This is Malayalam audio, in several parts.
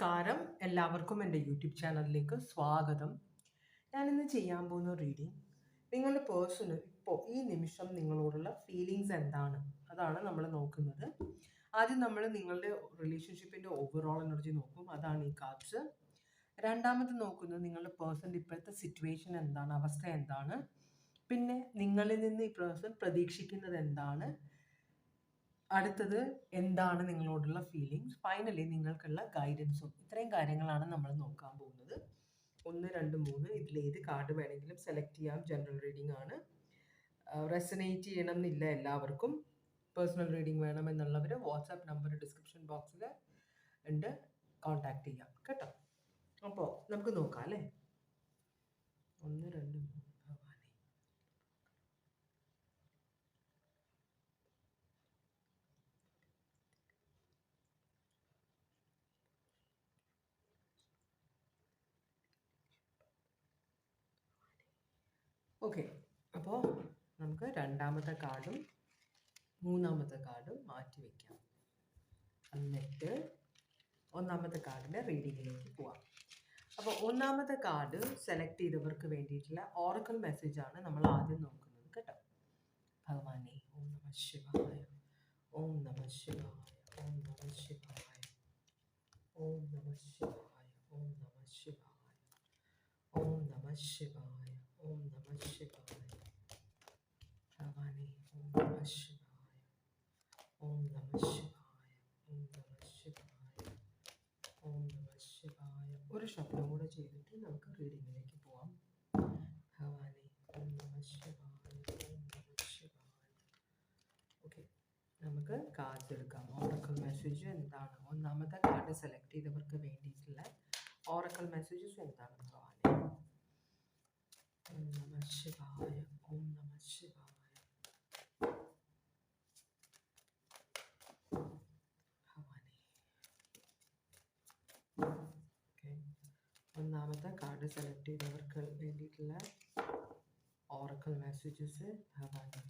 നമസ്കാരം, എല്ലാവർക്കും എൻ്റെ യൂട്യൂബ് ചാനലിലേക്ക് സ്വാഗതം. ഞാനിന്ന് ചെയ്യാൻ പോകുന്ന റീഡിങ് നിങ്ങളുടെ പേഴ്സണ് ഇപ്പോൾ ഈ നിമിഷം നിങ്ങളോടുള്ള ഫീലിങ്സ് എന്താണ്, അതാണ് നമ്മൾ നോക്കുന്നത്. ആദ്യം നമ്മൾ നിങ്ങളുടെ റിലേഷൻഷിപ്പിൻ്റെ ഓവറോൾ എനർജി നോക്കും, അതാണ് ഈ കാർഡ്സ്. രണ്ടാമത് നോക്കുന്നത് നിങ്ങളുടെ പേഴ്സൻ്റെ ഇപ്പോഴത്തെ സിറ്റുവേഷൻ എന്താണ്, അവസ്ഥ എന്താണ്. പിന്നെ നിങ്ങളിൽ നിന്ന് ഈ പേഴ്സൺ പ്രതീക്ഷിക്കുന്നത് എന്താണ്. അടുത്തത് എന്താണ് നിങ്ങളോടുള്ള ഫീലിങ്സ്. ഫൈനലി നിങ്ങൾക്കുള്ള ഗൈഡൻസും. ഇത്രയും കാര്യങ്ങളാണ് നമ്മൾ നോക്കാൻ പോകുന്നത്. 1, 2, 3 ഇതിലേത് കാർഡ് വേണമെങ്കിലും സെലക്ട് ചെയ്യാം. ജനറൽ റീഡിംഗ് ആണ്. റെസനേറ്റ് ചെയ്യണം എന്നില്ല എല്ലാവർക്കും. പേഴ്സണൽ റീഡിംഗ് വേണമെന്നുള്ളവർ വാട്സാപ്പ് നമ്പർ ഡിസ്ക്രിപ്ഷൻ ബോക്സിൽ ഉണ്ട്, കോൺടാക്ട് ചെയ്യാം കേട്ടോ. അപ്പോൾ നമുക്ക് നോക്കാം അല്ലേ. 1, 2, 3 ഭവാനി. ഓക്കെ, അപ്പോൾ നമുക്ക് രണ്ടാമത്തെ കാർഡും മൂന്നാമത്തെ കാർഡും മാറ്റി വയ്ക്കാം. എന്നിട്ട് ഒന്നാമത്തെ കാർഡിൻ്റെ റീഡിങ്ങിലേക്ക് പോവാം. അപ്പോൾ ഒന്നാമത്തെ കാർഡ് സെലക്ട് ചെയ്തവർക്ക് വേണ്ടിയിട്ടുള്ള ഓറക്കൽ മെസ്സേജാണ് നമ്മൾ ആദ്യം നോക്കുന്നത് കേട്ടോ. ഭഗവാനെ ഓം നമഃ ശിവായ, ഓം നമഃ ശിവായ, ഓം നമഃ ശിവായ, ഓം നമഃ ശിവായ, ഓം നമഃ ശിവായ, ഓം നമഃ ശിവായ, ഓം നമഃ ശിവായ. ഭഗവാനെ ഓം നമഃ ശിവായ, ഓം നമഃ ശിവായ, ഓം നമഃ ശിവായ, ഓം നമഃ ശിവായ. ഒരു ശബ്ദം കൂടെ ചെയ്തിട്ട് നമുക്ക് റീഡിങ്ങിലേക്ക് പോവാം. ഭഗവാനെ ഓം നമഃ ശിവായ, ഓം നമഃ ശിവായ. ഓക്കെ, നമുക്ക് കാർഡ്സ് എടുക്കാം. ഓറക്കൽ മെസ്സേജ് എന്താണ്? ഒന്നാമത്തെ കാർഡ് സെലക്ട് ചെയ്തവർക്ക് വേണ്ടിയിട്ടുള്ള ഓറക്കൽ മെസ്സേജസ് എന്താണ്? ഭഗവാനെ ഓം നമഃ ശിവായ, ഓം നമഃ ശിവായ. ഒന്നാമത്തെ കാർഡ് സെലക്ട് ചെയ്തവർക്ക് വേണ്ടിയിട്ടുള്ള ഓറക്കൽ മെസ്സേജസ് ഭഗവാനെ.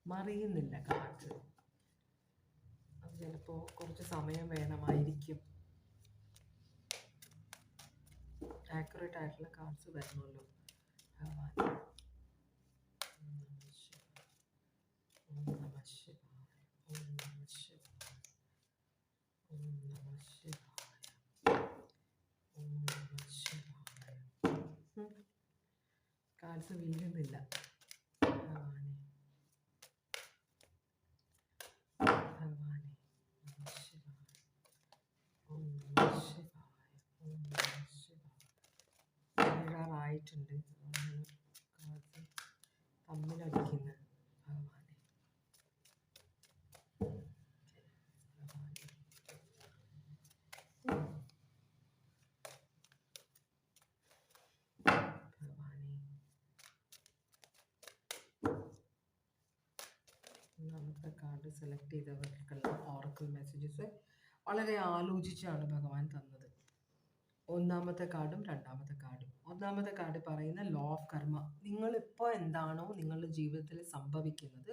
മറിയുന്നില്ല കാർഡ്, അത് ചിലപ്പോൾ കുറച്ച് സമയം വേണമായിരിക്കും. ആക്യുറേറ്റ് ആയിട്ടുള്ള കാർഡ്സ് വരണമല്ലോ. ഭഗവാനെ ഓം നമഃ ശിവായ, ഓം നമഃ ശിവായ, ഓം നമഃ ശിവായ, ഓം നമഃ ശിവായ. കാർഡ്സ് വീഴുന്നില്ല. ഭഗവാനെ ഭഗവാനെ നമഃ ശിവായ, ഓം നമഃ ശിവായ, ഓം നമഃ ശിവായ. വീഴാറായിട്ടുണ്ട്, കാർഡ്സ് തമ്മിലടിക്കുന്നത്. ഭഗവാനെ ഒന്നാമത്തെ കാർഡ് സെലക്ട് ചെയ്തവർക്കുള്ള ഓറക്കൽ മെസ്സേജസ് വളരെ ആലോചിച്ചാണ് ഭഗവാൻ തന്നത്. ഒന്നാമത്തെ കാർഡും രണ്ടാമത്തെ കാർഡും. ഒന്നാമത്തെ കാർഡ് പറയുന്ന ലോ ഓഫ് കർമ്മ. നിങ്ങളിപ്പോൾ എന്താണോ നിങ്ങളുടെ ജീവിതത്തിൽ സംഭവിക്കുന്നത്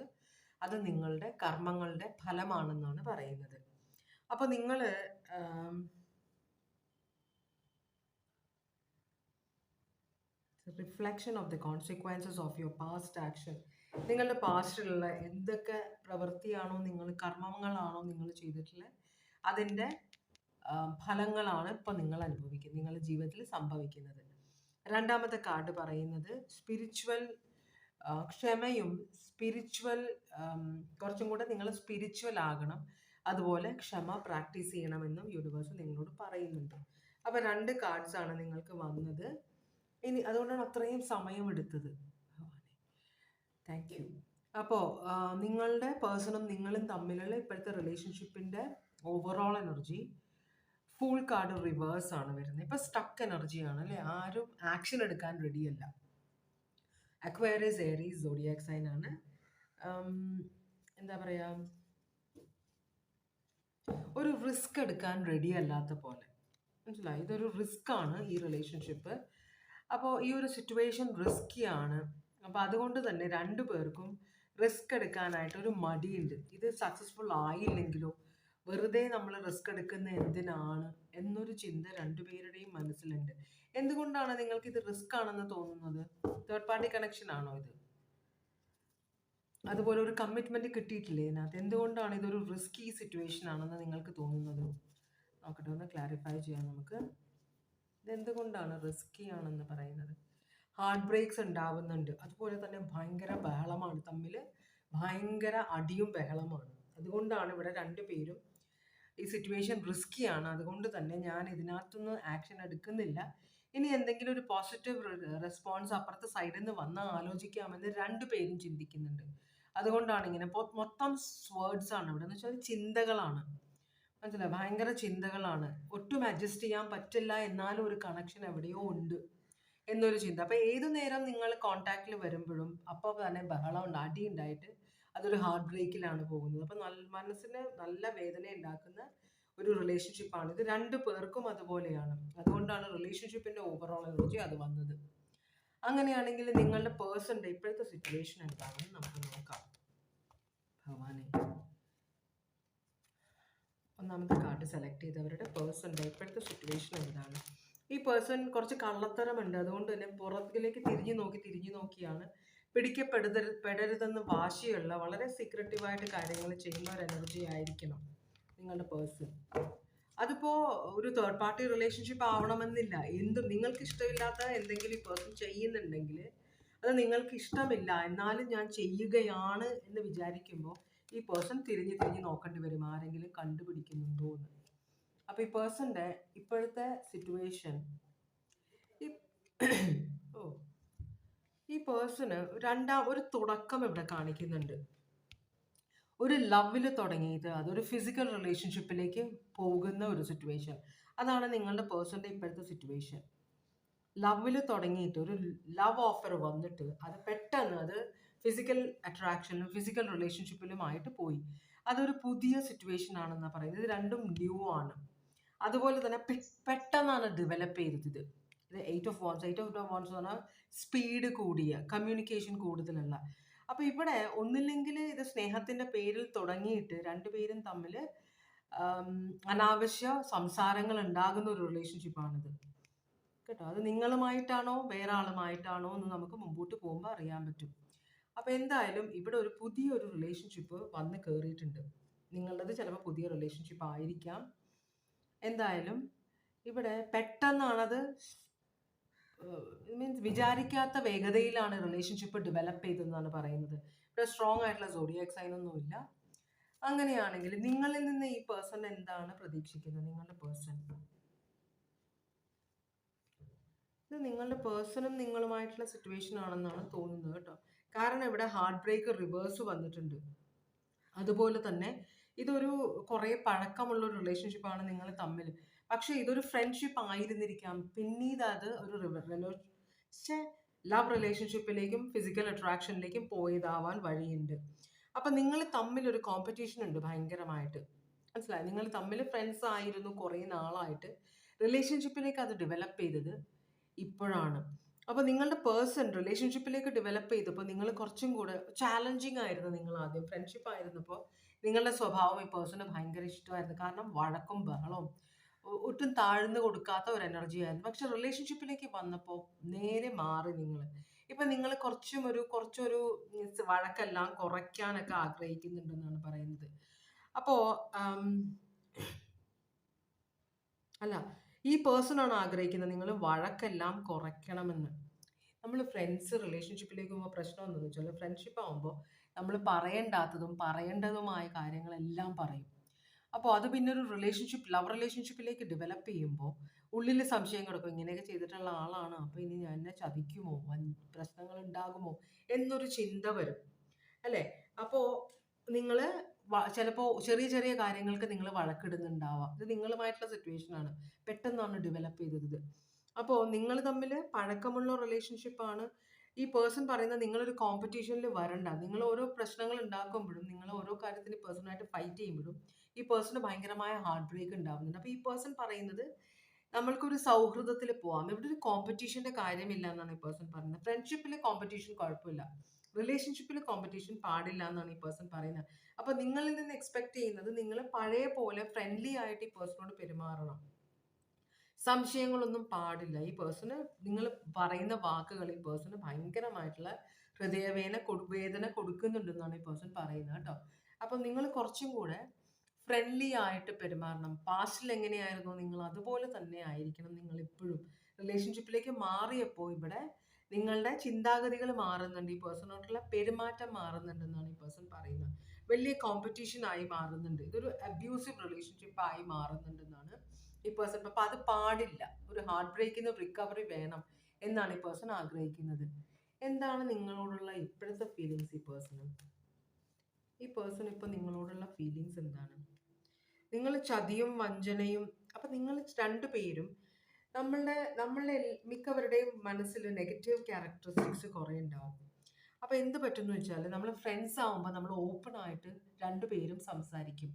അത് നിങ്ങളുടെ കർമ്മങ്ങളുടെ ഫലമാണെന്നാണ് പറയുന്നത്. അപ്പോൾ നിങ്ങൾ reflection of the consequences of your past action. നിങ്ങളുടെ പാസ്റ്റിലുള്ള എന്തൊക്കെ പ്രവൃത്തിയാണോ, നിങ്ങൾ കർമ്മങ്ങളാണോ നിങ്ങൾ ചെയ്തിട്ടുള്ളത്, അതിൻ്റെ ഫലങ്ങളാണ് ഇപ്പോൾ നിങ്ങൾ അനുഭവിക്കുന്നത്, നിങ്ങളുടെ ജീവിതത്തിൽ സംഭവിക്കുന്നത്. രണ്ടാമത്തെ കാർഡ് പറയുന്നത് സ്പിരിച്വൽ ക്ഷമയും സ്പിരിച്വൽ കുറച്ചും കൂടെ നിങ്ങൾ സ്പിരിച്വൽ ആകണം, അതുപോലെ ക്ഷമ പ്രാക്ടീസ് ചെയ്യണമെന്നും യൂണിവേഴ്സ് നിങ്ങളോട് പറയുന്നുണ്ട്. അപ്പോൾ 2 കാർഡ്സാണ് നിങ്ങൾക്ക് വന്നത്. ഇനി അതുകൊണ്ടാണ് അത്രയും സമയമെടുത്തത്. Thank you. അപ്പോൾ നിങ്ങളുടെ പേഴ്സണും നിങ്ങളും തമ്മിലുള്ള ഇപ്പോഴത്തെ റിലേഷൻഷിപ്പിൻ്റെ overall energy full card reverse ആണ് വരുന്നത്. ഇപ്പോൾ സ്റ്റക്ക് എനർജിയാണ് അല്ലേ, ആരും ആക്ഷൻ എടുക്കാൻ റെഡിയല്ല. അക്വേറിയസ് ഏരീസ് സോഡിയാക് സൈൻ ആണ്. എന്താ പറയുക, ഒരു റിസ്ക് എടുക്കാൻ റെഡി അല്ലാത്ത പോലെ, മനസ്സിലായി? ഇതൊരു റിസ്ക് ആണ് ഈ റിലേഷൻഷിപ്പ്. അപ്പോൾ ഈ ഒരു സിറ്റുവേഷൻ റിസ്ക്കിയാണ്. അപ്പോൾ അതുകൊണ്ട് തന്നെ രണ്ടു പേർക്കും റിസ്ക് എടുക്കാനായിട്ട് ഒരു മടിയുണ്ട്. ഇത് സക്സസ്ഫുൾ ആയില്ലെങ്കിലോ, വെറുതെ നമ്മൾ റിസ്ക് എടുക്കുന്ന എന്തിനാണ് എന്നൊരു ചിന്ത രണ്ടുപേരുടെയും മനസ്സിലുണ്ട്. എന്തുകൊണ്ടാണ് നിങ്ങൾക്ക് ഇത് റിസ്ക് ആണെന്ന് തോന്നുന്നത്? തേർഡ് പാർട്ടി കണക്ഷൻ ആണോ ഇത്? അതുപോലെ ഒരു കമ്മിറ്റ്മെന്റ് കിട്ടിയിട്ടില്ലേ ഇതിനകത്ത്? എന്തുകൊണ്ടാണ് ഇതൊരു റിസ്കി സിറ്റുവേഷൻ ആണെന്ന് നിങ്ങൾക്ക് തോന്നുന്നത്? നോക്കട്ടെ, ഒന്ന് ക്ലാരിഫൈ ചെയ്യാം നമുക്ക്. ഇതെന്തുകൊണ്ടാണ് റിസ്കി ആണെന്ന് പറയുന്നത്? ഹാർട്ട് ബ്രേക്സ് ഉണ്ടാവുന്നുണ്ട്. അതുപോലെ തന്നെ ഭയങ്കര ബഹളമാണ് തമ്മിൽ, ഭയങ്കര അടിയും ബഹളമാണ്. അതുകൊണ്ടാണ് ഇവിടെ രണ്ടുപേരും ഈ സിറ്റുവേഷൻ റിസ്കിയാണ്. അതുകൊണ്ട് തന്നെ ഞാൻ ഇതിനകത്തുനിന്ന് ആക്ഷൻ എടുക്കുന്നില്ല. ഇനി എന്തെങ്കിലും ഒരു പോസിറ്റീവ് റെസ്പോൺസ് അപ്പുറത്തെ സൈഡിൽ നിന്ന് വന്നാൽ ആലോചിക്കാമെന്ന് രണ്ടുപേരും ചിന്തിക്കുന്നുണ്ട്. അതുകൊണ്ടാണ് ഇങ്ങനെ മൊത്തം വേർഡ്സ് ആണ് ഇവിടെ, എന്ന് വെച്ചാൽ ചിന്തകളാണ്. മനസ്സിലായി? ഭയങ്കര ചിന്തകളാണ്. ഒട്ടും അഡ്ജസ്റ്റ് ചെയ്യാൻ പറ്റില്ല, എന്നാലും ഒരു കണക്ഷൻ എവിടെയോ ഉണ്ട് എന്നൊരു ചിന്ത. അപ്പൊ ഏതു നേരം നിങ്ങൾ കോണ്ടാക്റ്റിൽ വരുമ്പോഴും അപ്പോൾ തന്നെ ബഹളം ഉണ്ട്, അടി ഉണ്ടായിട്ട് അതൊരു ഹാർട്ട് ബ്രേക്കിലാണ് പോകുന്നത്. അപ്പൊ മനസ്സിന് നല്ല വേദന ഉണ്ടാക്കുന്ന ഒരു റിലേഷൻഷിപ്പാണ് ഇത്. രണ്ടു പേർക്കും അതുപോലെയാണ്. അതുകൊണ്ടാണ് റിലേഷൻഷിപ്പിന്റെ ഓവറോൾ എനർജി അത് വന്നത്. അങ്ങനെയാണെങ്കിൽ നിങ്ങളുടെ പേഴ്സന്റെ ഇപ്പോഴത്തെ സിറ്റുവേഷൻ എന്താണെന്ന് നമുക്ക് നോക്കാം. ഭഗവാനെ, ഒന്നാമത്തെ കാർഡ് സെലക്ട് ചെയ്തവരുടെ പേഴ്സന്റെ ഇപ്പോഴത്തെ സിറ്റുവേഷൻ എന്താണ്? ഈ പേഴ്സൺ കുറച്ച് കള്ളത്തരമുണ്ട്. അതുകൊണ്ട് തന്നെ പുറത്തിലേക്ക് തിരിഞ്ഞു നോക്കിയാണ് പെടരുതെന്ന് വാശിയുള്ള, വളരെ സീക്രട്ടീവായിട്ട് കാര്യങ്ങൾ ചെയ്യുന്ന ഒരു എനർജി ആയിരിക്കണം നിങ്ങളുടെ പേഴ്സൺ. അതിപ്പോ ഒരു തേർഡ് പാർട്ടി റിലേഷൻഷിപ്പ് ആവണമെന്നില്ല. നിങ്ങൾക്ക് ഇഷ്ടമില്ലാത്ത എന്തെങ്കിലും ഈ പേഴ്സൺ ചെയ്യുന്നുണ്ടെങ്കിൽ അത് നിങ്ങൾക്ക് ഇഷ്ടമില്ല, എന്നാലും ഞാൻ ചെയ്യുകയാണ് എന്ന് വിചാരിക്കുമ്പോൾ ഈ പേഴ്സൺ തിരിഞ്ഞ് നോക്കേണ്ടി വരും, ആരെങ്കിലും കണ്ടുപിടിക്കുന്നുണ്ടോ എന്ന്. അപ്പൊ ഈ പേഴ്സന്റെ ഇപ്പോഴത്തെ സിറ്റുവേഷൻ, ഈ പേഴ്സണ് ഒരു തുടക്കം ഇവിടെ കാണിക്കുന്നുണ്ട്. ഒരു ലവില് തുടങ്ങിയിട്ട് അതൊരു ഫിസിക്കൽ റിലേഷൻഷിപ്പിലേക്ക് പോകുന്ന ഒരു സിറ്റുവേഷൻ. അതാണ് നിങ്ങളുടെ പേഴ്സന്റെ ഇപ്പോഴത്തെ സിറ്റുവേഷൻ. ലവില് തുടങ്ങിയിട്ട് ഒരു ലവ് ഓഫർ വന്നിട്ട് അത് പെട്ടെന്ന് അത് ഫിസിക്കൽ അട്രാക്ഷനും ഫിസിക്കൽ റിലേഷൻഷിപ്പിലുമായിട്ട് പോയി. അതൊരു പുതിയ സിറ്റുവേഷൻ ആണെന്നാണ് പറയുന്നത്. ഇത് രണ്ടും ന്യൂ ആണ്. അതുപോലെ തന്നെ പെട്ടെന്നാണ് ഡെവലപ്പ് ചെയ്തത് ഇത്. 8 of Wands എന്ന് പറഞ്ഞാൽ സ്പീഡ് കൂടിയ, കമ്മ്യൂണിക്കേഷൻ കൂടുതലുള്ള. അപ്പൊ ഇവിടെ ഒന്നില്ലെങ്കിൽ ഇത് സ്നേഹത്തിന്റെ പേരിൽ തുടങ്ങിയിട്ട് രണ്ടുപേരും തമ്മിൽ അനാവശ്യ സംസാരങ്ങൾ ഉണ്ടാകുന്ന ഒരു റിലേഷൻഷിപ്പാണിത് കേട്ടോ. അത് നിങ്ങളുമായിട്ടാണോ വേറെ ആളുമായിട്ടാണോ എന്ന് നമുക്ക് മുമ്പോട്ട് പോകുമ്പോൾ അറിയാൻ പറ്റും. അപ്പൊ എന്തായാലും ഇവിടെ ഒരു പുതിയൊരു റിലേഷൻഷിപ്പ് വന്ന് കയറിയിട്ടുണ്ട്. നിങ്ങളുടേത് ചിലപ്പോൾ പുതിയ റിലേഷൻഷിപ്പ് ആയിരിക്കാം. എന്തായാലും ഇവിടെ പെട്ടെന്നാണത്, മീൻസ് വിചാരിക്കാത്ത വേഗതയിലാണ് റിലേഷൻഷിപ്പ് ഡെവലപ്പ് ചെയ്തതെന്നാണ് പറയുന്നത്. ഇവിടെ സ്ട്രോങ് ആയിട്ടുള്ള സോഡിയാക് സൈൻ ഒന്നുമില്ല. അങ്ങനെയാണെങ്കിൽ നിങ്ങളിൽ നിന്ന് ഈ പേഴ്സൺ എന്താണ് പ്രതീക്ഷിക്കുന്നത്? നിങ്ങളുടെ പേഴ്സൺ, ഇത് നിങ്ങളുടെ പേഴ്സണും നിങ്ങളുമായിട്ടുള്ള സിറ്റുവേഷൻ ആണെന്നാണ് തോന്നുന്നത് കേട്ടോ. കാരണം ഇവിടെ ഹാർട്ട് ബ്രേക്ക് റിവേഴ്സ് വന്നിട്ടുണ്ട്. അതുപോലെ തന്നെ ഇതൊരു കുറേ പഴക്കമുള്ള ഒരു റിലേഷൻഷിപ്പാണ് നിങ്ങൾ തമ്മിൽ. പക്ഷെ ഇതൊരു ഫ്രണ്ട്ഷിപ്പ് ആയിരുന്നിരിക്കാം, പിന്നീട് അത് ഒരു ലവ് റിലേഷൻഷിപ്പിലേക്കും ഫിസിക്കൽ അട്രാക്ഷനിലേക്കും പോയതാവാൻ വഴിയുണ്ട്. അപ്പൊ നിങ്ങൾ തമ്മിൽ ഒരു കോമ്പറ്റീഷൻ ഉണ്ട് ഭയങ്കരമായിട്ട്. മനസ്സിലായി? നിങ്ങൾ തമ്മിൽ ഫ്രണ്ട്സ് ആയിരുന്നു കുറേ നാളായിട്ട്, റിലേഷൻഷിപ്പിലേക്ക് അത് ഡെവലപ്പ് ചെയ്തത് ഇപ്പോഴാണ്. അപ്പൊ നിങ്ങളുടെ പേഴ്സൺ റിലേഷൻഷിപ്പിലേക്ക് ഡെവലപ്പ് ചെയ്തപ്പോൾ നിങ്ങൾ കുറച്ചും കൂടെ ചാലഞ്ചിങ് ആയിരുന്നു. നിങ്ങൾ ആദ്യം ഫ്രണ്ട്ഷിപ്പ് ആയിരുന്നപ്പോൾ നിങ്ങളുടെ സ്വഭാവം ഈ പേഴ്സണ് ഭയങ്കര ഇഷ്ടമായിരുന്നു. കാരണം വഴക്കും ബഹളവും ഒട്ടും താഴ്ന്നു കൊടുക്കാത്ത ഒരു എനർജി ആയിരുന്നു. പക്ഷെ റിലേഷൻഷിപ്പിലേക്ക് വന്നപ്പോൾ നേരെ മാറി നിങ്ങൾ. ഇപ്പൊ നിങ്ങൾ കുറച്ചൊരു വഴക്കെല്ലാം കുറയ്ക്കാനൊക്കെ ആഗ്രഹിക്കുന്നുണ്ടെന്നാണ് പറയുന്നത്. അപ്പോ അല്ല, ഈ പേഴ്സൺ ആണ് ആഗ്രഹിക്കുന്നത് നിങ്ങൾ വഴക്കെല്ലാം കുറയ്ക്കണമെന്ന്. നമ്മൾ ഫ്രണ്ട്സ് റിലേഷൻഷിപ്പിലേക്ക് പോകുമ്പോൾ പ്രശ്നം എന്താണെന്ന് വെച്ചാൽ, ഫ്രണ്ട്ഷിപ്പ് ആകുമ്പോൾ നമ്മൾ പറയേണ്ടാത്തതും പറയേണ്ടതുമായ കാര്യങ്ങളെല്ലാം പറയും. അപ്പോൾ അത് പിന്നെ ഒരു ലവ് റിലേഷൻഷിപ്പിലേക്ക് ഡെവലപ്പ് ചെയ്യുമ്പോൾ ഉള്ളിൽ സംശയം കിടക്കും, ഇങ്ങനെയൊക്കെ ചെയ്തിട്ടുള്ള ആളാണ്, അപ്പോൾ ഇനി ഞാൻ എന്നെ ചതിക്കുമോ, പ്രശ്നങ്ങൾ ഉണ്ടാകുമോ എന്നൊരു ചിന്ത വരും അല്ലേ. അപ്പോൾ നിങ്ങൾ ചിലപ്പോൾ ചെറിയ കാര്യങ്ങൾക്ക് നിങ്ങൾ വഴക്കിടുന്നുണ്ടാവാം. ഇത് നിങ്ങളുമായിട്ടുള്ള സിറ്റുവേഷനാണ്, പെട്ടെന്നാണ് ഡെവലപ്പ് ചെയ്തത്. അപ്പോൾ നിങ്ങൾ തമ്മിൽ പഴക്കമുള്ള റിലേഷൻഷിപ്പാണ്. ഈ പേഴ്സൺ പറയുന്നത് നിങ്ങളൊരു കോമ്പറ്റീഷനിൽ വരണ്ട. നിങ്ങൾ ഓരോ പ്രശ്നങ്ങൾ ഉണ്ടാക്കുമ്പോഴും, നിങ്ങൾ ഓരോ കാര്യത്തിന് പേഴ്സണായിട്ട് ഫൈറ്റ് ചെയ്യുമ്പോഴും ഈ പേഴ്സണ് ഭയങ്കരമായ ഹാർട്ട് ബ്രേക്ക് ഉണ്ടാവുന്നുണ്ട്. അപ്പോൾ ഈ പേഴ്സൺ പറയുന്നത് നമ്മൾക്കൊരു സൗഹൃദത്തിൽ പോവാം. ഇവിടെ ഒരു കോമ്പറ്റീഷന്റെ കാര്യമില്ല എന്നാണ് ഈ പേഴ്സൺ പറയുന്നത്. ഫ്രണ്ട്ഷിപ്പിൽ കോമ്പറ്റീഷൻ കുഴപ്പമില്ല, റിലേഷൻഷിപ്പിൽ കോമ്പറ്റീഷൻ പാടില്ല എന്നാണ് ഈ പേഴ്സൺ പറയുന്നത്. അപ്പൊ നിങ്ങളിൽ നിന്ന് എക്സ്പെക്ട് ചെയ്യുന്നത് നിങ്ങൾ പഴയ പോലെ ഫ്രണ്ട്ലി ആയിട്ട് ഈ പേഴ്സണോട് പെരുമാറണം. സംശയങ്ങളൊന്നും പാടില്ല. ഈ പേഴ്സണ് നിങ്ങൾ പറയുന്ന വാക്കുകൾ ഈ പേഴ്സണ് ഭയങ്കരമായിട്ടുള്ള വേദന കൊടുക്കുന്നുണ്ടെന്നാണ് ഈ പേഴ്സൺ പറയുന്നത് കേട്ടോ. അപ്പൊ നിങ്ങൾ കുറച്ചും കൂടെ ഫ്രണ്ട്ലി ആയിട്ട് പെരുമാറണം. പാസ്റ്റിൽ എങ്ങനെയായിരുന്നു നിങ്ങൾ അതുപോലെ തന്നെ ആയിരിക്കണം നിങ്ങൾ ഇപ്പോഴും. റിലേഷൻഷിപ്പിലേക്ക് മാറിയപ്പോൾ ഇവിടെ നിങ്ങളുടെ ചിന്താഗതികൾ മാറുന്നുണ്ട്, ഈ പേഴ്സണോട്ടുള്ള പെരുമാറ്റം മാറുന്നുണ്ടെന്നാണ് ഈ പേഴ്സൺ പറയുന്നത്. വലിയ കോമ്പറ്റീഷൻ ആയി മാറുന്നുണ്ട്, ഇതൊരു അബ്യൂസീവ് റിലേഷൻഷിപ്പ് ആയി മാറുന്നുണ്ടെന്നാണ് ഈ പേഴ്സൺ. അപ്പൊ അത് പാടില്ല. ഒരു ഹാർട്ട് ബ്രേക്കിന് റിക്കവറി വേണം എന്നാണ് ഈ പേഴ്സൺ ആഗ്രഹിക്കുന്നത്. എന്താണ് നിങ്ങളോടുള്ള ഇപ്പോഴത്തെ ഫീലിങ്സ് ഈ പേഴ്സണ്? ഈ പേഴ്സൺ ഇപ്പൊ നിങ്ങളോടുള്ള ഫീലിങ്സ് എന്താണ്? നിങ്ങൾ ചതിയും വഞ്ചനയും, അപ്പൊ നിങ്ങൾ രണ്ടുപേരും നമ്മളുടെ മിക്കവരുടെയും മനസ്സിൽ നെഗറ്റീവ് ക്യാരക്ടറിസ്റ്റിക്സ് കുറെ ഉണ്ടാവും. അപ്പൊ എന്ത് പറ്റുമെന്ന് വെച്ചാൽ നമ്മൾ ഫ്രണ്ട്സ് ആവുമ്പോൾ നമ്മൾ ഓപ്പൺ ആയിട്ട് രണ്ടുപേരും സംസാരിക്കും.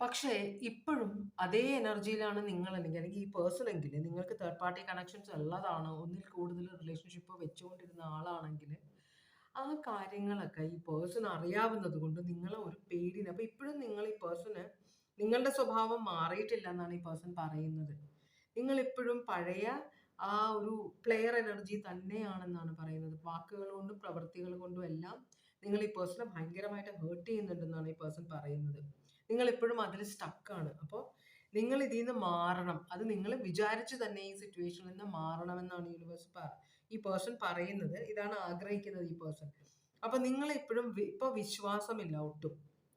പക്ഷേ ഇപ്പോഴും അതേ എനർജിയിലാണ് നിങ്ങൾ അല്ലെങ്കിൽ ഈ പേഴ്സൺ എങ്കിൽ, നിങ്ങൾക്ക് തേർഡ് പാർട്ടി കണക്ഷൻസ് ഉള്ളതാണ്, ഒന്നിൽ കൂടുതൽ റിലേഷൻഷിപ്പ് വെച്ചുകൊണ്ടിരുന്ന ആളാണെങ്കിൽ ആ കാര്യങ്ങളൊക്കെ ഈ പേഴ്സൺ അറിയാവുന്നത് കൊണ്ട് നിങ്ങളെ ഒരു പേടിന്, അപ്പൊ ഇപ്പോഴും നിങ്ങൾ ഈ പേഴ്സണ് നിങ്ങളുടെ സ്വഭാവം മാറിയിട്ടില്ല എന്നാണ് ഈ പേഴ്സൺ പറയുന്നത്. നിങ്ങൾ ഇപ്പോഴും പഴയ ആ ഒരു പ്ലെയർ എനർജി തന്നെയാണെന്നാണ് പറയുന്നത്. വാക്കുകൾ കൊണ്ടും പ്രവൃത്തികൾ കൊണ്ടും എല്ലാം നിങ്ങൾ ഈ പേഴ്സണെ ഭയങ്കരമായിട്ട് ഹേർട്ട് ചെയ്യുന്നുണ്ടെന്നാണ് ഈ പേഴ്സൺ പറയുന്നത്. നിങ്ങൾ എപ്പോഴും അതിൽ സ്റ്റക്കാണ്. അപ്പോൾ നിങ്ങൾ ഇതിൽ നിന്ന് മാറണം. അത് നിങ്ങൾ വിചാരിച്ച് തന്നെ ഈ സിറ്റുവേഷനിൽ നിന്ന് മാറണമെന്നാണ് യൂണിവേഴ്സ് ഈ പേഴ്സൺ പറയുന്നത്. ഇതാണ് ആഗ്രഹിക്കുന്നത് ഈ പേഴ്സൺ. അപ്പൊ നിങ്ങൾ എപ്പോഴും ഇപ്പൊ വിശ്വാസമില്ല ഒട്ടും,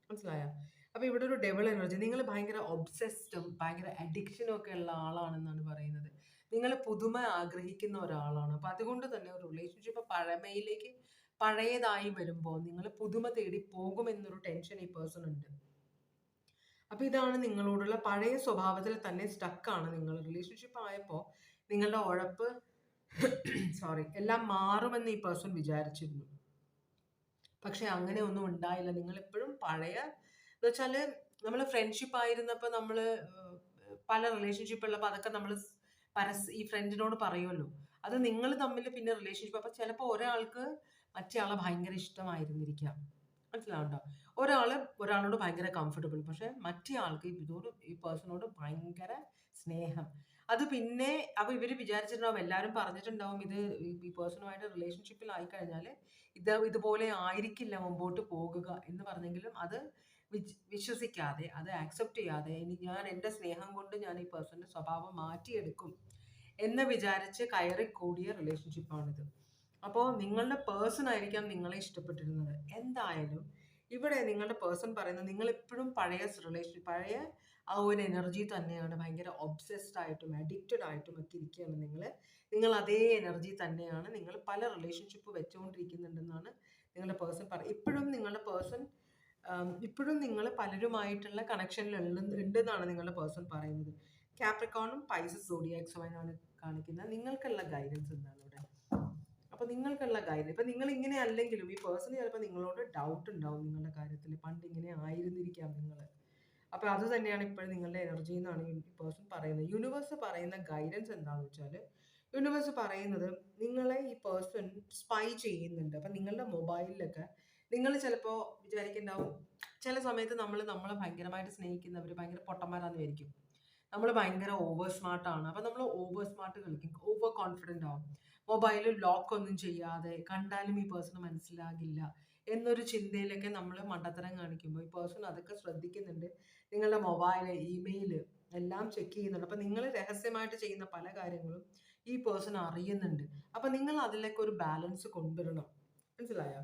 മനസ്സിലായോ? അപ്പൊ ഇവിടെ ഒരു ഡെവൽ എനർജി, നിങ്ങൾ ഭയങ്കര ഒബ്സെസ്ഡും ഭയങ്കര അഡിക്ഷനും ഒക്കെ ഉള്ള ആളാണെന്നാണ് പറയുന്നത്. നിങ്ങൾ പുതുമ ആഗ്രഹിക്കുന്ന ഒരാളാണ്. അപ്പൊ അതുകൊണ്ട് തന്നെ ഒരു റിലേഷൻഷിപ്പ് പഴയതായി വരുമ്പോൾ നിങ്ങൾ പുതുമ തേടി പോകുമെന്നൊരു ടെൻഷൻ ഈ പേഴ്സൺ ഉണ്ട്. അപ്പൊ ഇതാണ് നിങ്ങളോടുള്ള പഴയ സ്വഭാവത്തിൽ തന്നെ സ്റ്റക്കാണ് നിങ്ങൾ. റിലേഷൻഷിപ്പ് ആയപ്പോൾ നിങ്ങളുടെ ഉഴപ്പ് എല്ലാം മാറുമെന്ന് ഈ പേഴ്സൺ വിചാരിച്ചിരുന്നു. പക്ഷെ അങ്ങനെ ഒന്നും ഉണ്ടായില്ല. നിങ്ങൾ എപ്പോഴും പഴയ എന്ന് വെച്ചാല് നമ്മൾ ഫ്രണ്ട്ഷിപ്പ് ആയിരുന്നപ്പോൾ നമ്മൾ പല റിലേഷൻഷിപ്പ് ഉള്ളപ്പോൾ അതൊക്കെ നമ്മൾ ഈ ഫ്രണ്ടിനോട് പറയുമല്ലോ. അത് നിങ്ങൾ തമ്മിൽ പിന്നെ റിലേഷൻഷിപ്പ്, അപ്പൊ ചിലപ്പോൾ ഒരാൾക്ക് മറ്റേ ആളെ ഭയങ്കര ഇഷ്ടമായിരുന്നിരിക്കാം, മനസ്സിലാവുണ്ടോ? ഒരാളോട് ഭയങ്കര കംഫർട്ടബിൾ, പക്ഷെ മറ്റേ ആൾക്ക് ഈ പേഴ്സണോട് ഭയങ്കര സ്നേഹം. അത് പിന്നെ അപ്പൊ ഇവര് വിചാരിച്ചിട്ടുണ്ടാവും, എല്ലാവരും പറഞ്ഞിട്ടുണ്ടാവും ഇത് ഈ പേഴ്സണുമായിട്ട് റിലേഷൻഷിപ്പിൽ ആയിക്കഴിഞ്ഞാൽ ഇതുപോലെ ആയിരിക്കില്ല മുമ്പോട്ട് പോകുക എന്ന് പറഞ്ഞെങ്കിലും അത് വിശ്വസിക്കാതെ, അത് ആക്സെപ്റ്റ് ചെയ്യാതെ, ഞാൻ എൻ്റെ സ്നേഹം കൊണ്ട് ഞാൻ ഈ പേഴ്സന്റെ സ്വഭാവം മാറ്റിയെടുക്കും എന്ന് വിചാരിച്ച് കയറിക്കൂടിയ റിലേഷൻഷിപ്പാണിത്. അപ്പോൾ നിങ്ങളുടെ പേഴ്സൺ ആയിരിക്കാം നിങ്ങളെ ഇഷ്ടപ്പെട്ടിരുന്നത്. എന്തായാലും ഇവിടെ നിങ്ങളുടെ പേഴ്സൺ പറയുന്നത് നിങ്ങൾ എപ്പോഴും പഴയ ആ ഒരു എനർജി തന്നെയാണ്. ഭയങ്കര ഒബ്സെസ്ഡ് ആയിട്ടും അഡിക്റ്റഡ് ആയിട്ടും ഒക്കെ ഇരിക്കുകയാണ് നിങ്ങൾ അതേ എനർജി തന്നെയാണ്. നിങ്ങൾ പല റിലേഷൻഷിപ്പ് വെച്ചുകൊണ്ടിരിക്കുന്നുണ്ടെന്നാണ് നിങ്ങളുടെ പേഴ്സൺ ഇപ്പോഴും നിങ്ങളുടെ പേഴ്സൺ ഇപ്പോഴും നിങ്ങൾ പലരുമായിട്ടുള്ള കണക്ഷനിൽ ഉണ്ടെന്നാണ് നിങ്ങളുടെ പേഴ്സൺ പറയുന്നത്. കാപ്രിക്കോണും പൈസസ് സോഡിയാക് സൈനാണ് കാണിക്കുന്നത്. നിങ്ങൾക്കുള്ള ഗൈഡൻസ് എന്താണ് ഇവിടെ? അപ്പൊ നിങ്ങൾക്കുള്ള ഗൈഡൻസ്, ഇപ്പൊ നിങ്ങൾ ഇങ്ങനെ അല്ലെങ്കിലും ഈ പേഴ്സൺ ചിലപ്പോൾ നിങ്ങളോട് ഡൗട്ട് ഉണ്ടാവും നിങ്ങളുടെ കാര്യത്തിൽ. പണ്ട് ഇങ്ങനെ ആയിരുന്നിരിക്കാം നിങ്ങൾ. അപ്പൊ അത് തന്നെയാണ് ഇപ്പോഴും നിങ്ങളുടെ എനർജി എന്നാണ് ഈ പേഴ്സൺ പറയുന്നത്. യൂണിവേഴ്സ് പറയുന്ന ഗൈഡൻസ് എന്താണെന്ന് വെച്ചാൽ, യൂണിവേഴ്സ് പറയുന്നത് നിങ്ങളെ ഈ പേഴ്സൺ സ്പൈ ചെയ്യുന്നുണ്ട്. അപ്പൊ നിങ്ങളുടെ മൊബൈലിലൊക്കെ നിങ്ങൾ ചിലപ്പോൾ വിചാരിക്കുന്നുണ്ടാവും, ചില സമയത്ത് നമ്മളെ ഭയങ്കരമായിട്ട് സ്നേഹിക്കുന്നവർ ഭയങ്കര പൊട്ടന്മാരാന്ന് വിചാരിക്കും. നമ്മൾ ഭയങ്കര ഓവർ സ്മാർട്ടാണ്. അപ്പൊ നമ്മൾ ഓവർ സ്മാർട്ട് കളിക്കും, ഓവർ കോൺഫിഡൻ്റ് ആവും. മൊബൈലിൽ ലോക്ക് ഒന്നും ചെയ്യാതെ കണ്ടാലും ഈ പേഴ്സൺ മനസ്സിലാകില്ല എന്നൊരു ചിന്തയിലൊക്കെ നമ്മൾ മണ്ടത്തരം കാണിക്കുമ്പോൾ ഈ പേഴ്സൺ അതൊക്കെ ശ്രദ്ധിക്കുന്നുണ്ട്. നിങ്ങളുടെ മൊബൈൽ, ഇമെയിൽ എല്ലാം ചെക്ക് ചെയ്യുന്നുണ്ട്. അപ്പൊ നിങ്ങൾ രഹസ്യമായിട്ട് ചെയ്യുന്ന പല കാര്യങ്ങളും ഈ പേഴ്സൺ അറിയുന്നുണ്ട്. അപ്പൊ നിങ്ങൾ അതിലൊക്കെ ഒരു ബാലൻസ് കൊണ്ടുവരണം, മനസ്സിലായോ?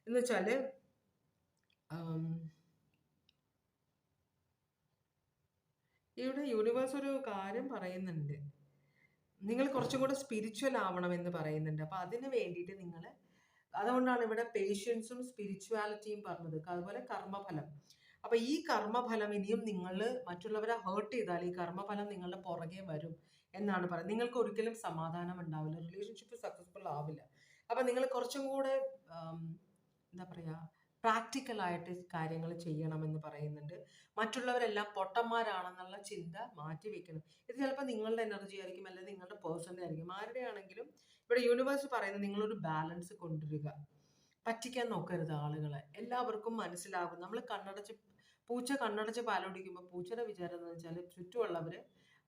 എന്ന് വെച്ചാല് ഇവിടെ യൂണിവേഴ്സ് ഒരു കാര്യം പറയുന്നുണ്ട്, നിങ്ങൾ കുറച്ചും കൂടെ സ്പിരിച്വൽ ആവണം എന്ന് പറയുന്നുണ്ട്. അപ്പൊ അതിന് വേണ്ടിയിട്ട് അതുകൊണ്ടാണ് ഇവിടെ പേഷ്യൻസും സ്പിരിച്വാലിറ്റിയും പറഞ്ഞത്. അതുപോലെ കർമ്മഫലം. അപ്പൊ ഈ കർമ്മഫലം ഇനിയും നിങ്ങൾ മറ്റുള്ളവരെ ഹേർട്ട് ചെയ്താൽ ഈ കർമ്മഫലം നിങ്ങളുടെ പുറകെ വരും എന്നാണ് പറയുന്നത്. നിങ്ങൾക്ക് ഒരിക്കലും സമാധാനം ഉണ്ടാവില്ല, റിലേഷൻഷിപ്പ് സക്സസ്ഫുൾ ആവില്ല. അപ്പൊ നിങ്ങൾ കുറച്ചും കൂടെ എന്താ പറയാ, പ്രാക്ടിക്കലായിട്ട് കാര്യങ്ങൾ ചെയ്യണമെന്ന് പറയുന്നുണ്ട്. മറ്റുള്ളവരെല്ലാം പൊട്ടന്മാരാണെന്നുള്ള ചിന്ത മാറ്റി വെക്കണം. ഇത് ചിലപ്പോൾ നിങ്ങളുടെ എനർജി ആയിരിക്കും, അല്ലെങ്കിൽ നിങ്ങളുടെ പേഴ്സൻ്റെ ആയിരിക്കും, ആരുടെയാണെങ്കിലും. ഇവിടെ യൂണിവേഴ്സ് പറയുന്നത് നിങ്ങളൊരു ബാലൻസ് കൊണ്ടുവരിക. പറ്റിക്കാൻ നോക്കരുത് ആളുകളെ. എല്ലാവർക്കും മനസ്സിലാകും. നമ്മൾ പൂച്ച കണ്ണടച്ച് പാലുടിക്കുമ്പോൾ പൂച്ചയുടെ വിചാരം എന്ന് വെച്ചാൽ ചുറ്റുമുള്ളവർ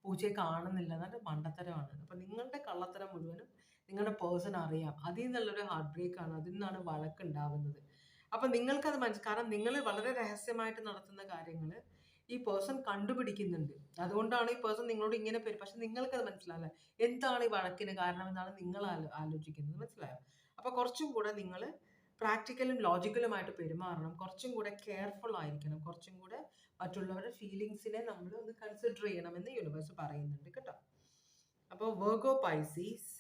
പൂച്ചയെ കാണുന്നില്ല, എന്നിട്ട് മണ്ടത്തരമാണ്. അപ്പം നിങ്ങളുടെ കള്ളത്തരം മുഴുവനും നിങ്ങളുടെ പേഴ്സൺ അറിയാം. അതിൽ നിന്നുള്ളൊരു ഹാർട്ട് ബ്രേക്ക് ആണ്, അതിൽ നിന്നാണ് വഴക്കുണ്ടാവുന്നത്. അപ്പം നിങ്ങൾക്കത് കാരണം നിങ്ങൾ വളരെ രഹസ്യമായിട്ട് നടത്തുന്ന കാര്യങ്ങൾ ഈ പേഴ്സൺ കണ്ടുപിടിക്കുന്നുണ്ട്. അതുകൊണ്ടാണ് ഈ പേഴ്സൺ നിങ്ങളോട് ഇങ്ങനെ പേര്. പക്ഷെ നിങ്ങൾക്കത് മനസ്സിലാവില്ല, എന്താണ് ഈ വഴക്കിന് കാരണം എന്നാണ് നിങ്ങൾ ആലോചിക്കുന്നത്. മനസ്സിലായോ? അപ്പോൾ കുറച്ചും കൂടെ നിങ്ങൾ പ്രാക്ടിക്കലും ലോജിക്കലുമായിട്ട് പെരുമാറണം. കുറച്ചും കൂടെ കെയർഫുൾ ആയിരിക്കണം. കുറച്ചും കൂടെ മറ്റുള്ളവരുടെ ഫീലിങ്സിനെ നമ്മൾ ഒന്ന് കൺസിഡർ ചെയ്യണമെന്ന് യൂണിവേഴ്സ് പറയുന്നുണ്ട് കേട്ടോ. അപ്പോൾ Virgo, Pisces,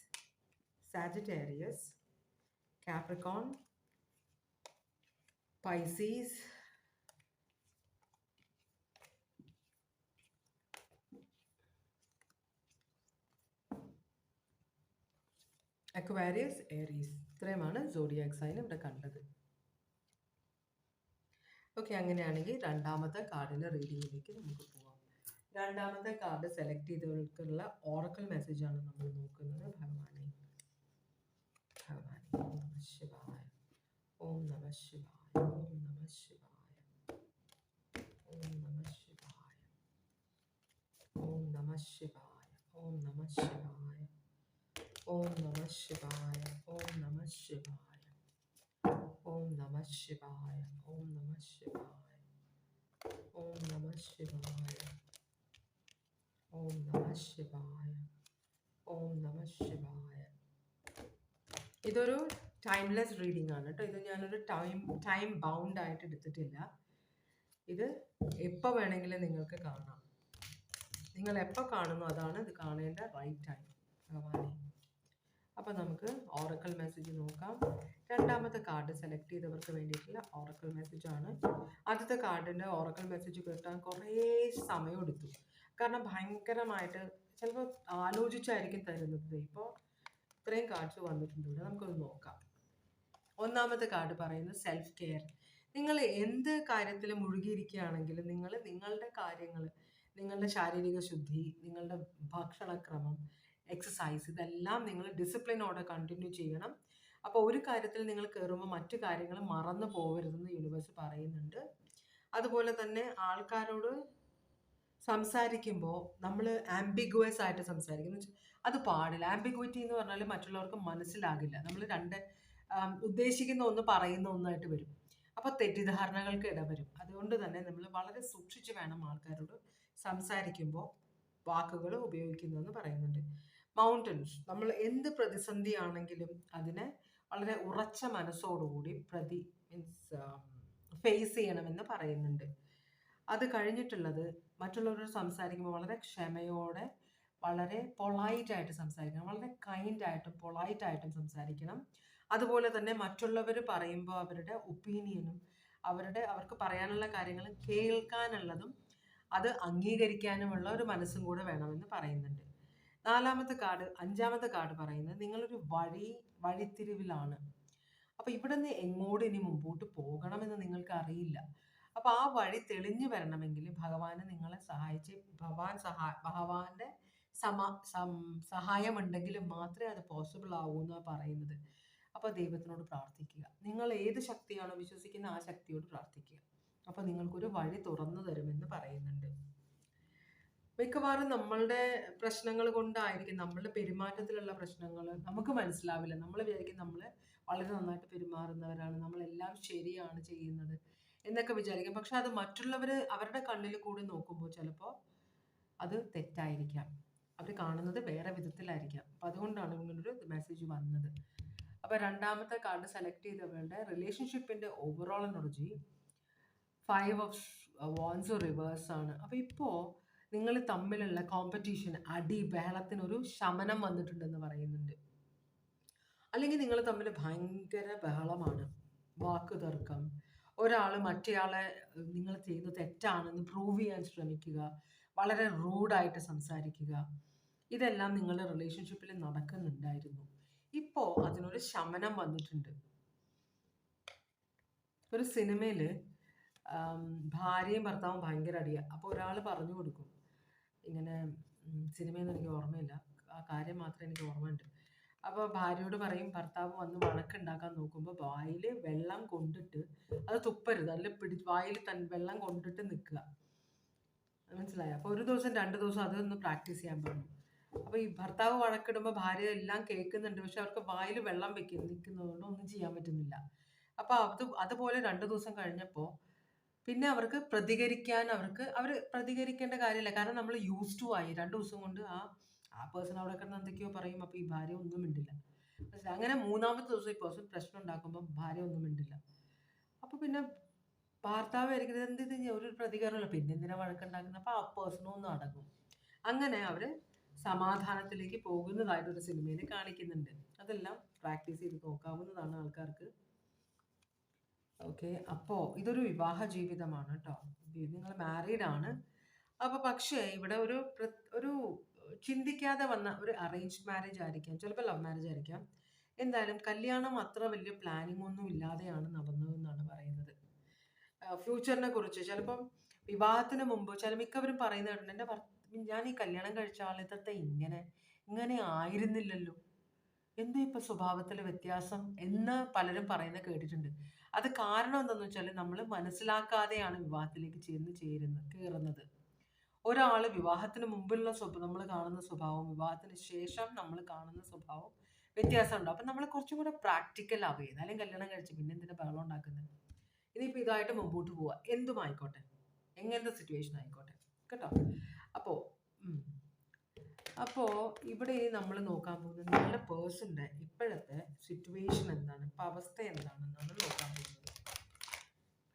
Sagittarius, Capricorn, Pisces, അക്വാരിയസ്, Aries, ഇത്രയുമാണ് സോഡിയാക് സൈൻ ഇവിടെ കണ്ടത്. ഓക്കെ, അങ്ങനെയാണെങ്കിൽ രണ്ടാമത്തെ കാർഡിൻ്റെ റീഡിങ്ങിലേക്ക് നമുക്ക് പോവാം. രണ്ടാമത്തെ കാർഡ് സെലക്ട് ചെയ്തവർക്കുള്ള ഓറക്കൽ മെസ്സേജാണ് നമ്മൾ നോക്കുന്നത്. ഭഗവാനെ, ഭഗവാനെ, ഓം നമ ശിവായ, ഓം നമ ശിവായ, ഓം നമ ശിവായ, ഓം നമ ശിവായ, ഓം നമ ശിവായ, ഓം നമ ശിവായ, ഓം നമ ശിവായ, ഓം നമ ശിവായ, ഓം നമ ശിവായ, ഓം നമ ശിവായ, ഓം നമ ശിവായ, ഓം നമ ശിവായ, ഓം നമ ശിവായ. ഇതൊരു ടൈംലെസ് റീഡിംഗ് ആണ് കേട്ടോ. ഇത് ഞാനൊരു ടൈം ബൗണ്ട് ആയിട്ട് എടുത്തിട്ടില്ല. ഇത് എപ്പോൾ വേണമെങ്കിലും നിങ്ങൾക്ക് കാണാം. നിങ്ങൾ എപ്പോൾ കാണുന്നു അതാണ് ഇത് കാണേണ്ട റൈറ്റ് ടൈം. ഭഗവാനെ, അപ്പോൾ നമുക്ക് ഓറക്കൽ മെസ്സേജ് നോക്കാം. രണ്ടാമത്തെ കാർഡ് സെലക്ട് ചെയ്തവർക്ക് വേണ്ടിയിട്ടുള്ള ഓറക്കൽ മെസ്സേജാണ്. ആദ്യത്തെ കാർഡിൻ്റെ ഓറക്കൽ മെസ്സേജ് കിട്ടാൻ കുറേ സമയം എടുത്തു. കാരണം ഭയങ്കരമായിട്ട് ചിലപ്പോൾ ആലോചിച്ചായിരിക്കും തരുന്നത്. ഇപ്പോൾ ഇത്രയും കാർഡ്സ് വന്നിട്ടുണ്ട് ഇവിടെ, നമുക്കൊന്ന് നോക്കാം. ഒന്നാമത്തെ കാർഡ് പറയുന്നത് സെൽഫ് കെയർ. നിങ്ങൾ എന്ത് കാര്യത്തിൽ മുഴുകിയിരിക്കുകയാണെങ്കിലും നിങ്ങളുടെ കാര്യങ്ങൾ, നിങ്ങളുടെ ശാരീരിക ശുദ്ധി, നിങ്ങളുടെ ഭക്ഷണക്രമം, എക്സസൈസ്, ഇതെല്ലാം നിങ്ങൾ ഡിസിപ്ലിനോടെ കണ്ടിന്യൂ ചെയ്യണം. അപ്പോൾ ഒരു കാര്യത്തിൽ നിങ്ങൾ കയറുമ്പോൾ മറ്റു കാര്യങ്ങൾ മറന്നു പോകരുതെന്ന് യൂണിവേഴ്സ് പറയുന്നുണ്ട്. അതുപോലെ തന്നെ ആൾക്കാരോട് സംസാരിക്കുമ്പോൾ നമ്മൾ ആംബിഗ്വസ് ആയിട്ട് സംസാരിക്കുന്നു, അത് പാടില്ല. ആംബിഗ്വിറ്റി എന്ന് പറഞ്ഞാൽ മറ്റുള്ളവർക്ക് മനസ്സിലാകില്ല. നമ്മൾ ഉദ്ദേശിക്കുന്ന ഒന്ന് പറയുന്ന ഒന്നായിട്ട് വരും. അപ്പോൾ തെറ്റിദ്ധാരണകൾക്ക് ഇടവരും. അതുകൊണ്ട് തന്നെ നമ്മൾ വളരെ സൂക്ഷിച്ച് വേണം ആൾക്കാരോട് സംസാരിക്കുമ്പോൾ വാക്കുകൾ ഉപയോഗിക്കുന്നതെന്ന് പറയുന്നുണ്ട്. മൗണ്ടൻസ്, നമ്മൾ എന്ത് പ്രതിസന്ധിയാണെങ്കിലും അതിനെ വളരെ ഉറച്ച മനസ്സോടുകൂടി ഫേസ് ചെയ്യണമെന്ന് പറയുന്നുണ്ട്. അത് കഴിഞ്ഞിട്ടുള്ളത് മറ്റുള്ളവരോട് സംസാരിക്കുമ്പോൾ വളരെ ക്ഷമയോടെ, വളരെ പൊളൈറ്റായിട്ട് സംസാരിക്കണം. വളരെ കൈൻഡായിട്ടും പൊളൈറ്റായിട്ടും സംസാരിക്കണം. അതുപോലെ തന്നെ മറ്റുള്ളവർ പറയുമ്പോൾ അവരുടെ ഒപ്പീനിയനും അവർക്ക് പറയാനുള്ള കാര്യങ്ങളും കേൾക്കാനുള്ളതും അത് അംഗീകരിക്കാനുമുള്ള ഒരു മനസ്സും കൂടെ വേണമെന്ന് പറയുന്നുണ്ട്. അഞ്ചാമത്തെ കാർഡ് പറയുന്നത് നിങ്ങളൊരു വഴിത്തിരിവിലാണ്. അപ്പോൾ ഇവിടെ നിന്ന് എങ്ങോട്ട് ഇനി മുമ്പോട്ട് പോകണമെന്ന് നിങ്ങൾക്ക് അറിയില്ല. അപ്പോൾ ആ വഴി തെളിഞ്ഞു വരണമെങ്കിൽ ഭഗവാന് നിങ്ങളെ സഹായിച്ച് ഭഗവാന്റെ സഹായമുണ്ടെങ്കിൽ മാത്രമേ അത് പോസിബിൾ ആവൂ എന്നാണ് പറയുന്നത്. അപ്പോൾ ദൈവത്തിനോട് പ്രാർത്ഥിക്കുക. നിങ്ങൾ ഏത് ശക്തിയാണോ വിശ്വസിക്കുന്ന ആ ശക്തിയോട് പ്രാർത്ഥിക്കുക. അപ്പോൾ നിങ്ങൾക്കൊരു വഴി തുറന്നു തരുമെന്ന് പറയുന്നുണ്ട്. മിക്കവാറും നമ്മളുടെ പ്രശ്നങ്ങൾ കൊണ്ടായിരിക്കും, നമ്മളുടെ പെരുമാറ്റത്തിലുള്ള പ്രശ്നങ്ങൾ നമുക്ക് മനസ്സിലാവില്ല. നമ്മൾ വിചാരിക്കും നമ്മൾ വളരെ നന്നായിട്ട് പെരുമാറുന്നവരാണ്, നമ്മളെല്ലാം ശരിയാണ് ചെയ്യുന്നത് എന്നൊക്കെ വിചാരിക്കും. പക്ഷെ അത് മറ്റുള്ളവർ അവരുടെ കണ്ണിൽ കൂടി നോക്കുമ്പോൾ ചിലപ്പോൾ അത് തെറ്റായിരിക്കാം. അവർ കാണുന്നത് വേറെ വിധത്തിലായിരിക്കാം. അപ്പം അതുകൊണ്ടാണ് ഇങ്ങനൊരു മെസ്സേജ് വന്നത്. അപ്പോൾ രണ്ടാമത്തെ കാർഡ് സെലക്ട് ചെയ്തവരുടെ റിലേഷൻഷിപ്പിൻ്റെ overall energy 5 of Wands reverse ആണ്. അപ്പോൾ ഇപ്പോൾ നിങ്ങൾ തമ്മിലുള്ള കോമ്പറ്റീഷൻ, ബഹളത്തിനൊരു ശമനം വന്നിട്ടുണ്ടെന്ന് പറയുന്നുണ്ട്. അല്ലെങ്കിൽ നിങ്ങൾ തമ്മിൽ ഭയങ്കര ബഹളമാണ്, വാക്ക് തർക്കം, ഒരാൾ മറ്റേയാളെ നിങ്ങൾ ചെയ്യുന്നത് തെറ്റാണെന്ന് പ്രൂവ് ചെയ്യാൻ ശ്രമിക്കുക, വളരെ റൂഡായിട്ട് സംസാരിക്കുക, ഇതെല്ലാം നിങ്ങളുടെ റിലേഷൻഷിപ്പിൽ നടക്കുന്നുണ്ടായിരുന്നു. ഇപ്പോൾ അതിനൊരു ശമനം വന്നിട്ടുണ്ട്. ഒരു സിനിമയിൽ ഭാര്യയും ഭർത്താവും ഭയങ്കര അടിയാണ്. അപ്പോൾ ഒരാൾ പറഞ്ഞു കൊടുക്കും ഇങ്ങനെ, സിനിമയൊന്നും എനിക്ക് ഓർമ്മയില്ല, ആ കാര്യം മാത്രമേ എനിക്ക് ഓർമ്മയുണ്ട്. അപ്പോൾ ഭാര്യയോട് പറയും, ഭർത്താവ് വന്ന് വഴക്കുണ്ടാക്കാൻ നോക്കുമ്പോൾ വായിൽ വെള്ളം കൊണ്ടിട്ട്, അത് തുപ്പരുത്, അല്ല വായിൽ വെള്ളം കൊണ്ടിട്ട് നിൽക്കുക. മനസ്സിലായോ? അപ്പോൾ ഒരു ദിവസം 2 ദിവസം അതൊന്ന് പ്രാക്ടീസ് ചെയ്യാൻ പറഞ്ഞു. അപ്പോൾ ഈ ഭർത്താവ് വഴക്കിടുമ്പോൾ ഭാര്യ എല്ലാം കേൾക്കുന്നുണ്ട്, പക്ഷെ അവർക്ക് വായിൽ വെള്ളം നിൽക്കുന്നതുകൊണ്ട് ഒന്നും ചെയ്യാൻ പറ്റുന്നില്ല. അപ്പോൾ അതുപോലെ 2 ദിവസം കഴിഞ്ഞപ്പോൾ പിന്നെ അവർക്ക് അവർ പ്രതികരിക്കേണ്ട കാര്യമില്ല, കാരണം നമ്മൾ യൂസ് ടു ആയി. 2 ദിവസം കൊണ്ട് ആ പേഴ്സൺ അവിടെ കിടന്ന് എന്തൊക്കെയോ പറയും, അപ്പോൾ ഈ ഭാര്യ ഒന്നും മിണ്ടില്ല. മനസ്സിലായി? അങ്ങനെ 3-ാമത്തെ ദിവസം ഈ പേഴ്സൺ പ്രശ്നം ഉണ്ടാക്കുമ്പോൾ ഭാര്യ ഒന്നും മിണ്ടില്ല. അപ്പോൾ പിന്നെ ഭർത്താവ് ആയിരിക്കുന്നത് എന്ത് ഒരു പ്രതികരണമില്ല, പിന്നെ എന്തിനാ വഴക്കുണ്ടാക്കുന്നത്? അപ്പോൾ ആ പേഴ്സണും ഒന്ന് അടങ്ങും. അങ്ങനെ അവർ സമാധാനത്തിലേക്ക് പോകുന്നതായിട്ടൊരു സിനിമയിൽ കാണിക്കുന്നുണ്ട്. അതെല്ലാം പ്രാക്ടീസ് ചെയ്ത് നോക്കാവുന്നതാണ് ആൾക്കാർക്ക്. ഓക്കെ, അപ്പോൾ ഇതൊരു വിവാഹ ജീവിതമാണ് കേട്ടോ. നിങ്ങൾ മാരീഡ് ആണ്. അപ്പോൾ പക്ഷേ ഇവിടെ ഒരു ചിന്തിക്കാതെ വന്ന ഒരു അറേഞ്ച്ഡ് മാരേജ് ആയിരിക്കാം, ചിലപ്പോൾ ലവ് മാരേജ് ആയിരിക്കാം. എന്തായാലും കല്യാണം അത്ര വലിയ പ്ലാനിങ് ഒന്നും ഇല്ലാതെയാണ് നടന്നതെന്നാണ് പറയുന്നത്. ഫ്യൂച്ചറിനെ കുറിച്ച് ചിലപ്പം വിവാഹത്തിന് മുമ്പ് മിക്കവരും പറയുന്നുണ്ട്, ഞാൻ ഈ കല്യാണം കഴിച്ച ആളിതത്തെ ഇങ്ങനെ ആയിരുന്നില്ലല്ലോ, എന്താ ഇപ്പൊ സ്വഭാവത്തിലെ വ്യത്യാസം എന്ന് പലരും പറയുന്നത് കേട്ടിട്ടുണ്ട്. അത് കാരണം എന്താണെന്ന് വെച്ചാൽ നമ്മൾ മനസ്സിലാക്കാതെയാണ് വിവാഹത്തിലേക്ക് കയറുന്നത്. ഒരാൾ വിവാഹത്തിന് മുമ്പുള്ള നമ്മൾ കാണുന്ന സ്വഭാവം വിവാഹത്തിന് ശേഷം നമ്മൾ കാണുന്ന സ്വഭാവം വ്യത്യാസമുണ്ട്. അപ്പം നമ്മൾ കുറച്ചും കൂടെ പ്രാക്ടിക്കൽ ആവുകയാണ്. അല്ലെങ്കിൽ കല്യാണം കഴിച്ച് പിന്നെ എന്തിനാ ബഹളം ഉണ്ടാക്കുന്നത്? ഇനിയിപ്പോൾ ഇതായിട്ട് മുമ്പോട്ട് പോവുക, എന്തും ആയിക്കോട്ടെ, എങ്ങനത്തെ സിറ്റുവേഷൻ ആയിക്കോട്ടെ കേട്ടോ. അപ്പോൾ ഇവിടെ നമ്മൾ നോക്കാൻ പോകുന്നത് നിങ്ങളുടെ പേഴ്സണിൻ്റെ ഇപ്പോഴത്തെ സിറ്റുവേഷൻ എന്താണ്, ഇപ്പം അവസ്ഥ എന്താണെന്നാണ് നോക്കാൻ പോകുന്നത്.